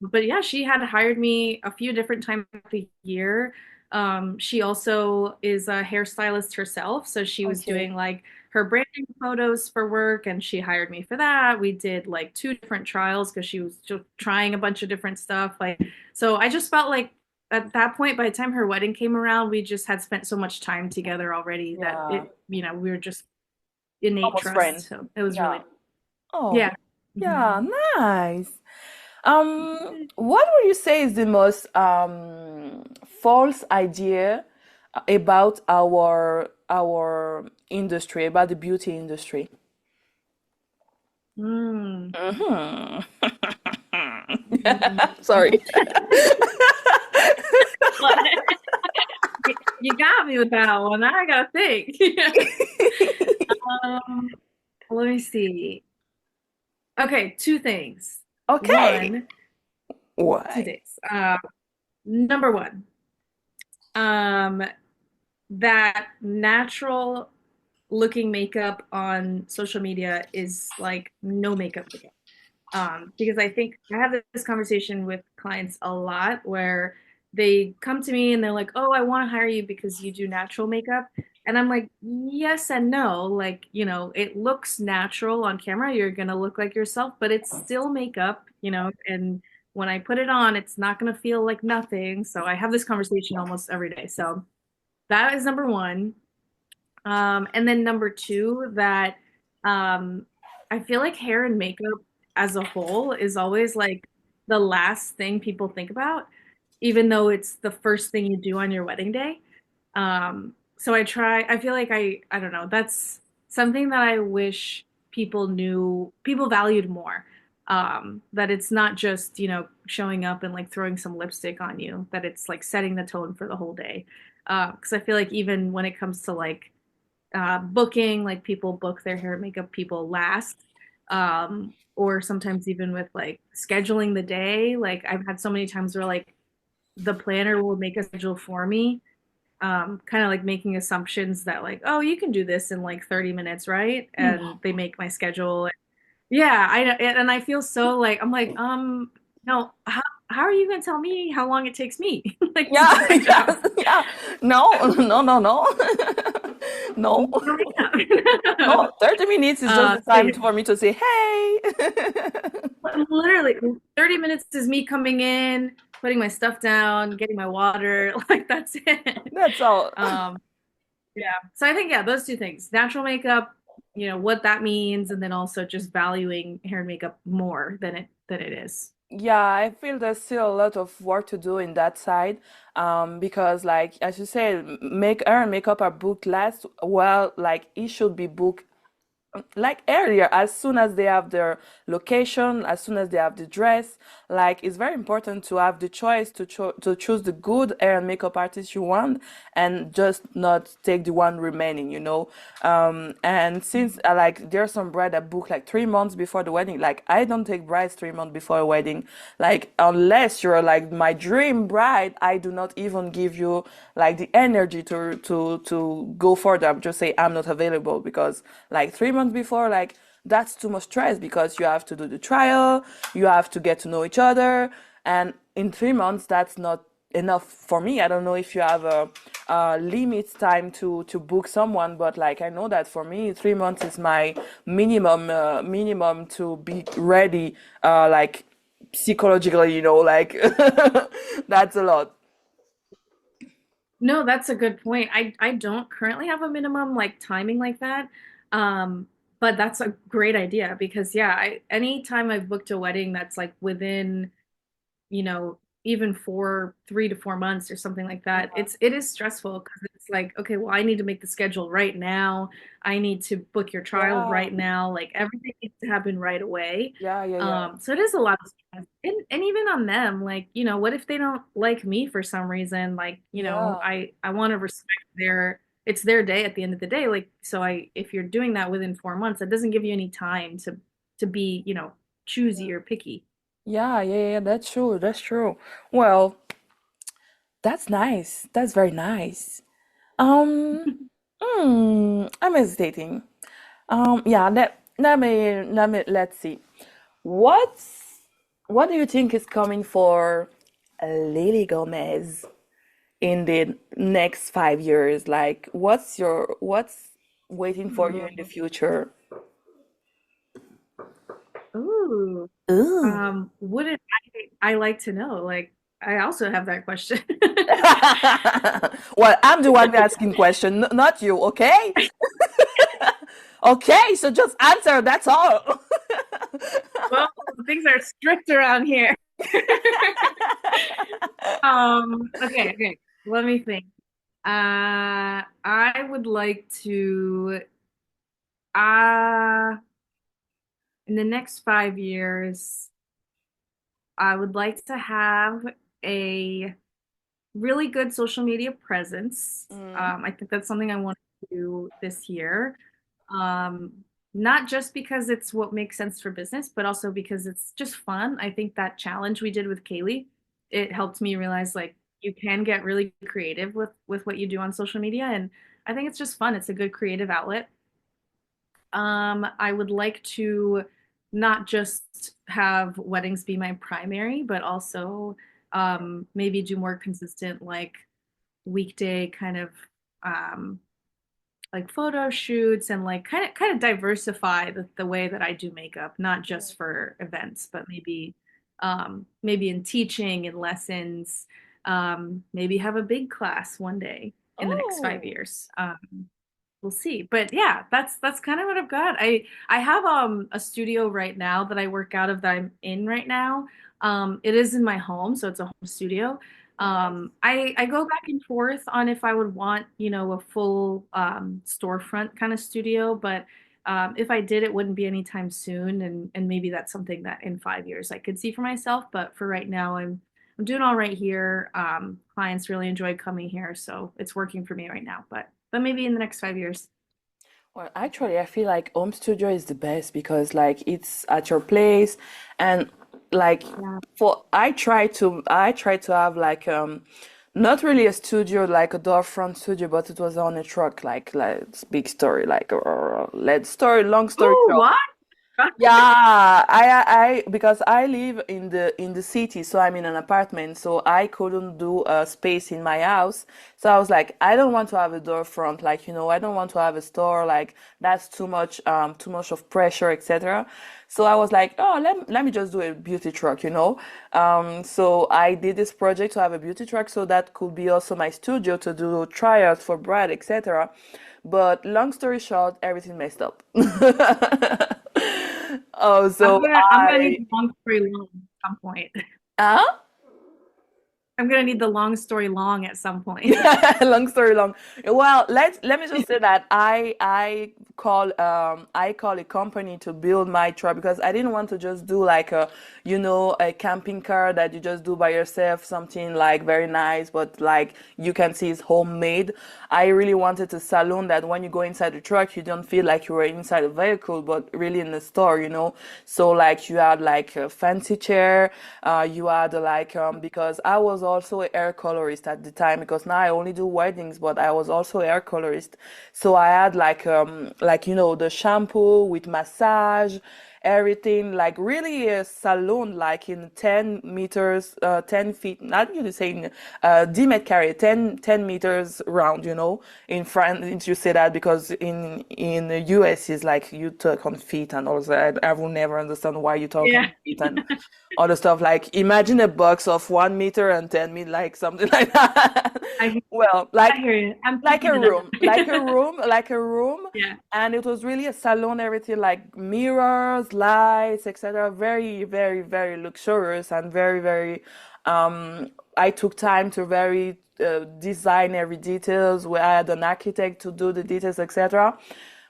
But yeah, she had hired me a few different times of the year. She also is a hairstylist herself, so she was
Okay.
doing like her branding photos for work, and she hired me for that. We did like two different trials because she was just trying a bunch of different stuff. Like, so I just felt like at that point, by the time her wedding came around, we just had spent so much time together already that
Yeah.
we were just innate
Almost friends.
trust. So it was
Yeah.
really,
Oh,
yeah.
yeah,
Mhm.
nice. What would you say is the most false idea about our industry, about the beauty industry?
Mm.
Hmm.
Mm.
Sorry.
You got me with that one. Now I gotta think. Um, Let me see. Okay, two things.
Okay.
One, two
Why?
things. Number one, um, that natural looking makeup on social media is like no makeup makeup. Because I think I have this conversation with clients a lot where they come to me and they're like, "Oh, I want to hire you because you do natural makeup." And I'm like, "Yes and no. Like, it looks natural on camera. You're gonna look like yourself, but it's still makeup. And when I put it on, it's not gonna feel like nothing." So I have this conversation almost every day. So that is number one. And then number two, that um, I feel like hair and makeup as a whole is always like the last thing people think about, even though it's the first thing you do on your wedding day. So I feel like I don't know, that's something that I wish people valued more. That it's not just, showing up and like throwing some lipstick on you, that it's like setting the tone for the whole day. Because I feel like even when it comes to like booking, like people book their hair and makeup people last. Or sometimes even with like scheduling the day. Like I've had so many times where like the planner will make a schedule for me, kind of like making assumptions that like, oh, you can do this in like 30 minutes, right? And they make my schedule. Yeah, and I feel so like I'm like, no, how are you gonna tell me how long it takes me like to
Yeah,
do my
yeah,
job?
yeah. No, no, no, no. No. No, 30 minutes is just the
So
time
yeah,
for me to say, hey.
literally 30 minutes is me coming in, putting my stuff down, getting my water, like that's it.
That's all.
Um, yeah. So I think yeah, those two things. Natural makeup, what that means, and then also just valuing hair and makeup more than it is.
Yeah, I feel there's still a lot of work to do in that side. Because like as you said, make hair and makeup are booked last. Well, like it should be booked like earlier, as soon as they have their location, as soon as they have the dress. Like it's very important to have the choice to choose the good hair and makeup artist you want, and just not take the one remaining. And since like there's some bride that book like 3 months before the wedding. Like I don't take brides 3 months before a wedding. Like unless you're like my dream bride, I do not even give you like the energy to go further. I'm just say I'm not available because like 3 months before, like that's too much stress because you have to do the trial, you have to get to know each other, and in 3 months that's not enough for me. I don't know if you have limit time to book someone, but like I know that for me 3 months is my minimum to be ready, like psychologically, like that's a lot.
No, that's a good point. I don't currently have a minimum like timing like that. Um, but that's a great idea because yeah, anytime I've booked a wedding that's like within you know, even for 3 to 4 months or something like that, it is stressful because it's like, okay, well, I need to make the schedule right now. I need to book your trial
Yeah,
right now. Like everything needs to happen right away.
yeah, yeah, yeah,
So it is a lot of stress. And even on them, like, what if they don't like me for some reason? Like,
yeah.
I want to respect it's their day at the end of the day. Like, so if you're doing that within 4 months, that doesn't give you any time to be, choosy or picky.
Yeah, yeah, yeah, that's true. That's true. Well, that's nice. That's very nice. Um, I'm hesitating. Yeah, let's see. What's what do you think is coming for Lily Gomez in the next 5 years? Like, what's waiting for you in the future?
Ooh.
Ooh.
Wouldn't I like to know? Like, I also have that question.
Well, I'm the one asking question, not you, okay? Okay, so just answer, that's all.
Well, things are strict around here. Okay, okay. Let me think. I would like to, uh, in the next 5 years, I would like to have a really good social media presence.
Mm.
I think that's something I want to do this year. Um, Not just because it's what makes sense for business, but also because it's just fun. I think that challenge we did with Kaylee, it helped me realize like you can get really creative with what you do on social media, and I think it's just fun. It's a good creative outlet. I would like to not just have weddings be my primary, but also maybe do more consistent like weekday kind of um, like photo shoots and like kind of diversify the way that I do makeup, not just for events, but maybe in teaching and lessons, maybe have a big class one day in the next five
Oh,
years. We'll see. But yeah, that's kind of what I've got. I have a studio right now that I work out of that I'm in right now. It is in my home, so it's a home studio.
nice.
I go back and forth on if I would want, a full storefront kind of studio, but if I did, it wouldn't be anytime soon, and maybe that's something that in 5 years I could see for myself. But for right now, I'm doing all right here. Clients really enjoy coming here, so it's working for me right now. But maybe in the next 5 years.
Well, actually, I feel like home studio is the best because like it's at your place and like
Yeah.
for I try to have like not really a studio like a door front studio, but it was on a truck like it's big story like let's story long story
Oh,
short.
what?
Yeah, because I live in the city, so I'm in an apartment, so I couldn't do a space in my house. So I was like, I don't want to have a door front, like, I don't want to have a store, like that's too much of pressure, etc. So I was like, oh, let me just do a beauty truck, So I did this project to have a beauty truck, so that could be also my studio to do tryouts for bride, etc. But long story short, everything messed up. Oh,
I'm
so
gonna I'm gonna need the long story long at some point.
huh?
I'm gonna need the long story long at some point.
Yeah, long story long. Well, let me just say that I call a company to build my truck because I didn't want to just do like a camping car that you just do by yourself, something like very nice, but like you can see it's homemade. I really wanted a saloon that when you go inside the truck, you don't feel like you were inside a vehicle, but really in the store. So like you had like a fancy chair, you had like because I was also a hair colorist at the time because now I only do weddings, but I was also a hair colorist. So I had like the shampoo with massage everything like really a salon, like in 10 meters, 10 feet, not you saying 10 carré, 10 meters round, in France you say that because in the US is like you talk on feet and all that. I will never understand why you talk
Yeah.
on feet and all the stuff. Like imagine a box of 1 meter and 10 meters, like something like that.
I
Well,
I hear you. I'm
like
picking
a
it up.
room, like a room, like a room,
Yeah.
and it was really a salon, everything like mirrors, lights, etc. Very, very, very luxurious and very, very. I took time to very design every details. Where I had an architect to do the details, etc.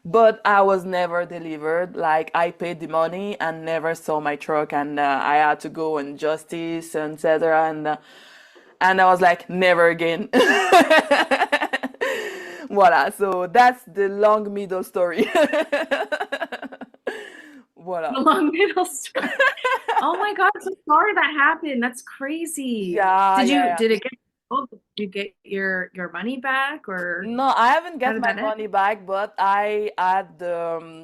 But I was never delivered. Like I paid the money and never saw my truck, and I had to go in justice, and etc. And I was like, never again. Voila. So that's the long middle story.
The
Voila.
long middle story. Oh my God, so sorry that happened. That's crazy.
Yeah,
Did
yeah,
you
yeah.
did it get oh, did you get your money back or
No, I haven't
how
get
did
my
that end?
money back, but I had the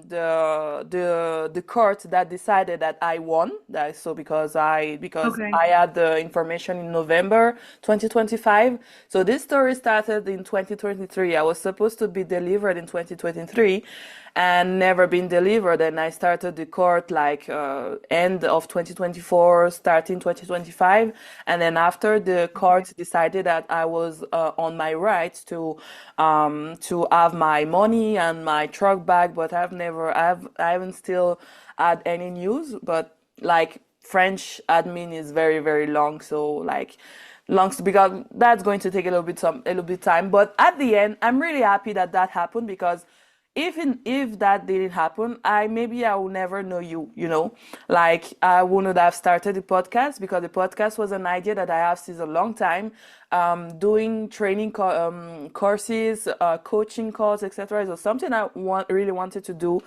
court that decided that I won. That so because I
Okay.
had the information in November 2025. So this story started in 2023. I was supposed to be delivered in 2023 and never been delivered. And I started the court like end of 2024, starting 2025. And then after the court decided that I was on my rights to have my money and my truck back, but I haven't still had any news. But like French admin is very, very long, so like because that's going to take a little bit time. But at the end, I'm really happy that that happened because if that didn't happen, I will never know you, like I wouldn't have started the podcast because the podcast was an idea that I have since a long time, doing courses, coaching calls, etc. It was something really wanted to do,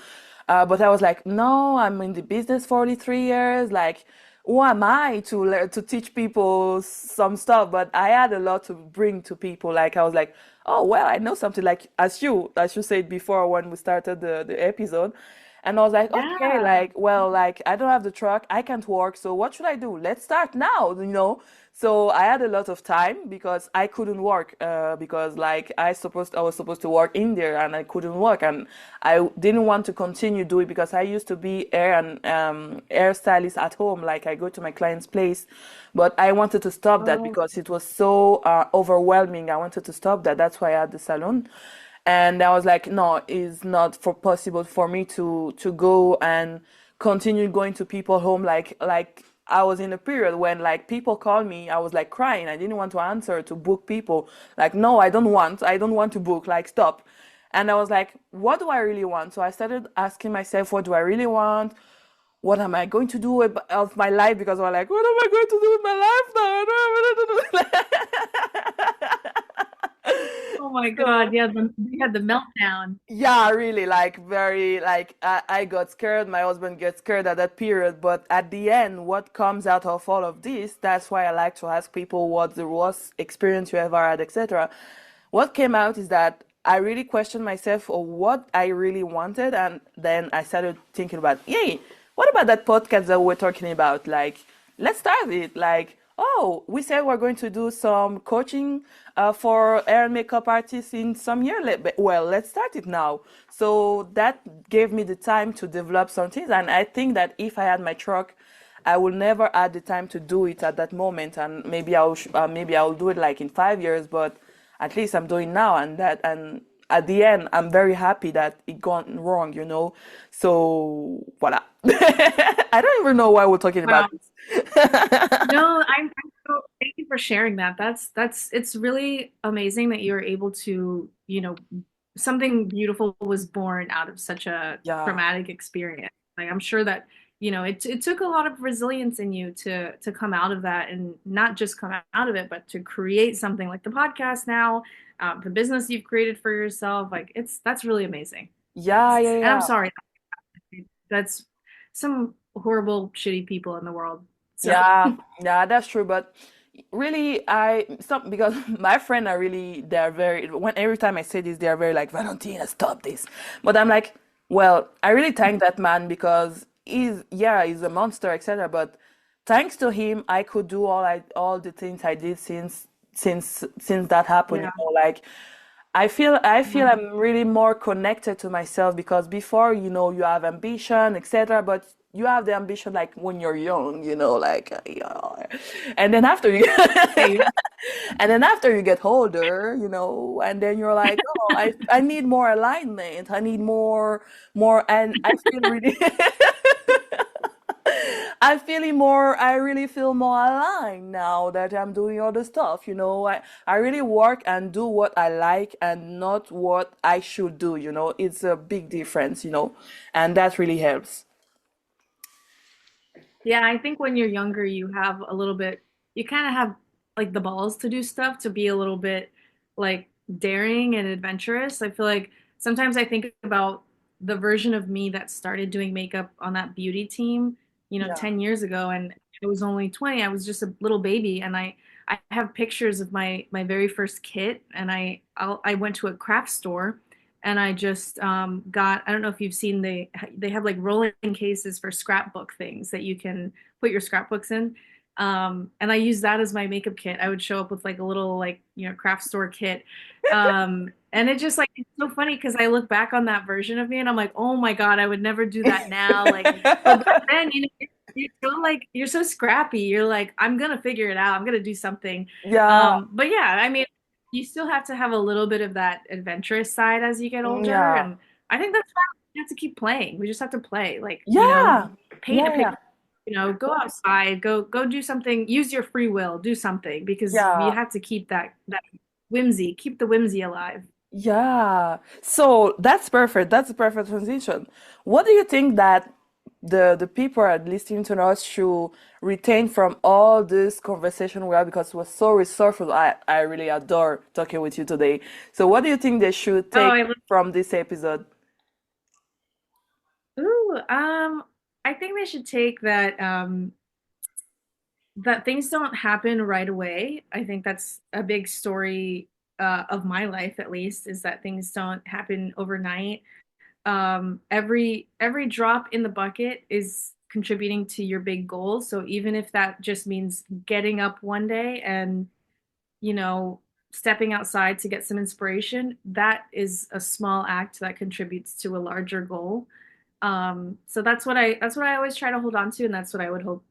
but I was like, no, I'm in the business for only 3 years, like who am I to teach people some stuff? But I had a lot to bring to people. Like I was like, oh well, I know something. Like as you said before when we started the episode, and I was like, okay,
Yeah.
like well, like I don't have the truck, I can't work, so what should I do? Let's start now. So I had a lot of time because I couldn't work because like I was supposed to work in there and I couldn't work and I didn't want to continue doing because I used to be hair stylist at home, like I go to my client's place, but I wanted to stop that
Oh,
because it was so overwhelming. I wanted to stop that. That's why I had the salon. And I was like, no, it's not for possible for me to go and continue going to people home. Like I was in a period when like people call me, I was like crying. I didn't want to answer to book people. Like, no, I don't want to book. Like, stop. And I was like, what do I really want? So I started asking myself, what do I really want? What am I going to do of my life? Because I was like, what am I going to do with my life now? I don't know what to do.
oh my God.
So
Yeah, you had the meltdown.
yeah, really, like very, like I got scared. My husband gets scared at that period. But at the end, what comes out of all of this? That's why I like to ask people what the worst experience you ever had, etc. What came out is that I really questioned myself or what I really wanted, and then I started thinking about, yay, what about that podcast that we're talking about? Like, let's start it. Like, oh, we said we're going to do some coaching for hair and makeup artists in some year. Well, let's start it now. So that gave me the time to develop some things, and I think that if I had my truck, I will never had the time to do it at that moment, and maybe I'll do it like in 5 years, but at least I'm doing now, and at the end, I'm very happy that it gone wrong. So voila. I don't even know why we're talking about
Wow.
this.
No, I'm so thank you for sharing that. That's it's really amazing that you're able to, something beautiful was born out of such a
Yeah,
traumatic experience. Like I'm sure that, it took a lot of resilience in you to come out of that and not just come out of it, but to create something like the podcast now, the business you've created for yourself. Like that's really amazing.
yeah, yeah,
And I'm
yeah.
sorry, that's some horrible, shitty people in the world. So,
Yeah, yeah, that's true. But really, I stop because my friend are really they're very when every time I say this, they're very like Valentina, stop this. But I'm like, well, I really thank that man because he's a monster, etc. But thanks to him, I could do all the things I did since that happened.
Yeah.
Like I feel
Mhm.
I'm really more connected to myself because before, you have ambition, etc. But you have the ambition like when you're young, like yeah. And then after you
Yeah, you
and then after you get older, and then you're like, oh, I need more alignment. I need more, and I feel really I really feel more aligned now that I'm doing all the stuff, I really work and do what I like and not what I should do, it's a big difference, and that really helps.
Yeah, I think when you're younger, you kind of have like the balls to do stuff, to be a little bit like daring and adventurous. I feel like sometimes I think about the version of me that started doing makeup on that beauty team,
Yeah.
10 years ago, and I was only 20. I was just a little baby, and I have pictures of my very first kit, and I went to a craft store and I just I don't know if you've seen, they have like rolling cases for scrapbook things that you can put your scrapbooks in. And I used that as my makeup kit. I would show up with like a little like, craft store kit. And it just like, it's so funny because I look back on that version of me and I'm like, oh my God, I would never do that now. Like, but back then, you're so scrappy. You're like, I'm gonna figure it out. I'm gonna do something.
Yeah,
But yeah, I mean, you still have to have a little bit of that adventurous side as you get older.
yeah,
And I think that's why we have to keep playing. We just have to play, like,
yeah,
paint a
yeah,
picture,
yeah,
go outside, go do something, use your free will, do something because we
yeah.
have to keep that whimsy, keep the whimsy alive.
Yeah. So that's perfect. That's a perfect transition. What do you think that the people are listening to us should retain from all this conversation we had because it was so resourceful. I really adore talking with you today. So what do you think they should
Oh,
take
I love,
from this episode?
ooh, I think they should take that things don't happen right away. I think that's a big story of my life, at least, is that things don't happen overnight. Every drop in the bucket is contributing to your big goals. So even if that just means getting up one day and, you know, stepping outside to get some inspiration, that is a small act that contributes to a larger goal. So that's what I always try to hold on to, and that's what I would hope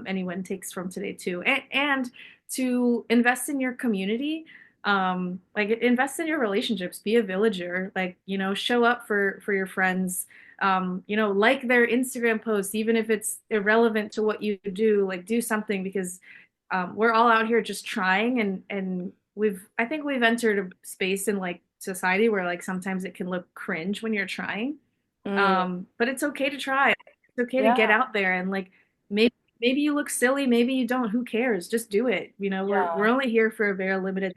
anyone takes from today too. And to invest in your community, like invest in your relationships, be a villager, like show up for your friends, like their Instagram posts, even if it's irrelevant to what you do, like do something because we're all out here just trying, and I think we've entered a space in like society where like sometimes it can look cringe when you're trying,
Mm,
but it's okay to try. It's okay to get
yeah,
out there and like maybe you look silly, maybe you don't. Who cares? Just do it. We're
yeah,
only here for a very limited.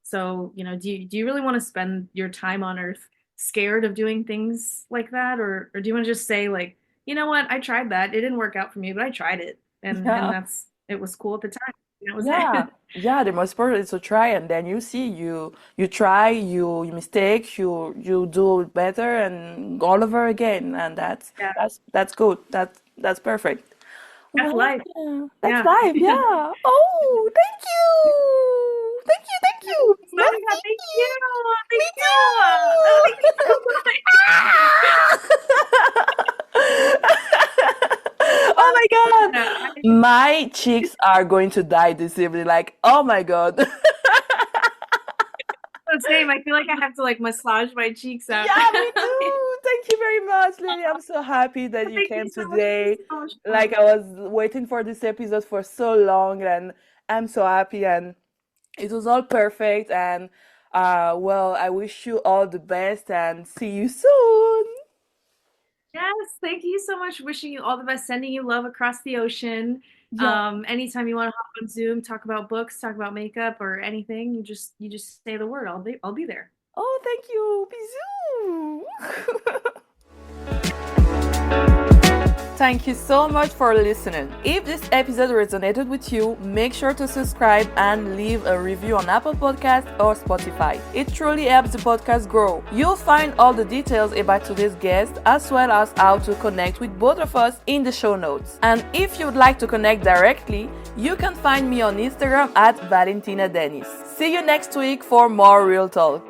So, do you really want to spend your time on Earth scared of doing things like that, or do you want to just say like, you know what, I tried that. It didn't work out for me, but I tried it, and
yeah.
it was cool at the time. That was
Yeah,
it.
yeah, the most important is to try and then you see you try, you mistake, you do it better and all over again and that's
Yeah,
that's that's good. That's perfect.
that's
Well,
life.
yeah, that's
Yeah.
life, yeah. Oh, thank you. Thank you, thank you.
Oh
Yes,
my God,
thank
thank you.
you.
Thank
Me
you. Oh, thank you so
Oh my God.
much.
My cheeks are going to die this evening. Like, oh my God.
Same. I feel like I have to like massage my cheeks out.
Yeah, me too. Thank you very much, Lily. I'm so happy that you
Thank you
came
so much. This
today.
is so much
Like
fun.
I was waiting for this episode for so long, and I'm so happy, and it was all perfect. And well, I wish you all the best, and see you soon.
Yes, thank you so much. Wishing you all the best, sending you love across the ocean.
Yeah.
Anytime you want to hop on Zoom, talk about books, talk about makeup or anything, you just say the word. I'll be there.
Oh, thank you. Bisous. thank you so much for listening. If this episode resonated with you, make sure to subscribe and leave a review on Apple Podcasts or Spotify. It truly helps the podcast grow. You'll find all the details about today's guest as well as how to connect with both of us in the show notes. And if you would like to connect directly, you can find me on Instagram at Valentina Dennis. See you next week for more real talk.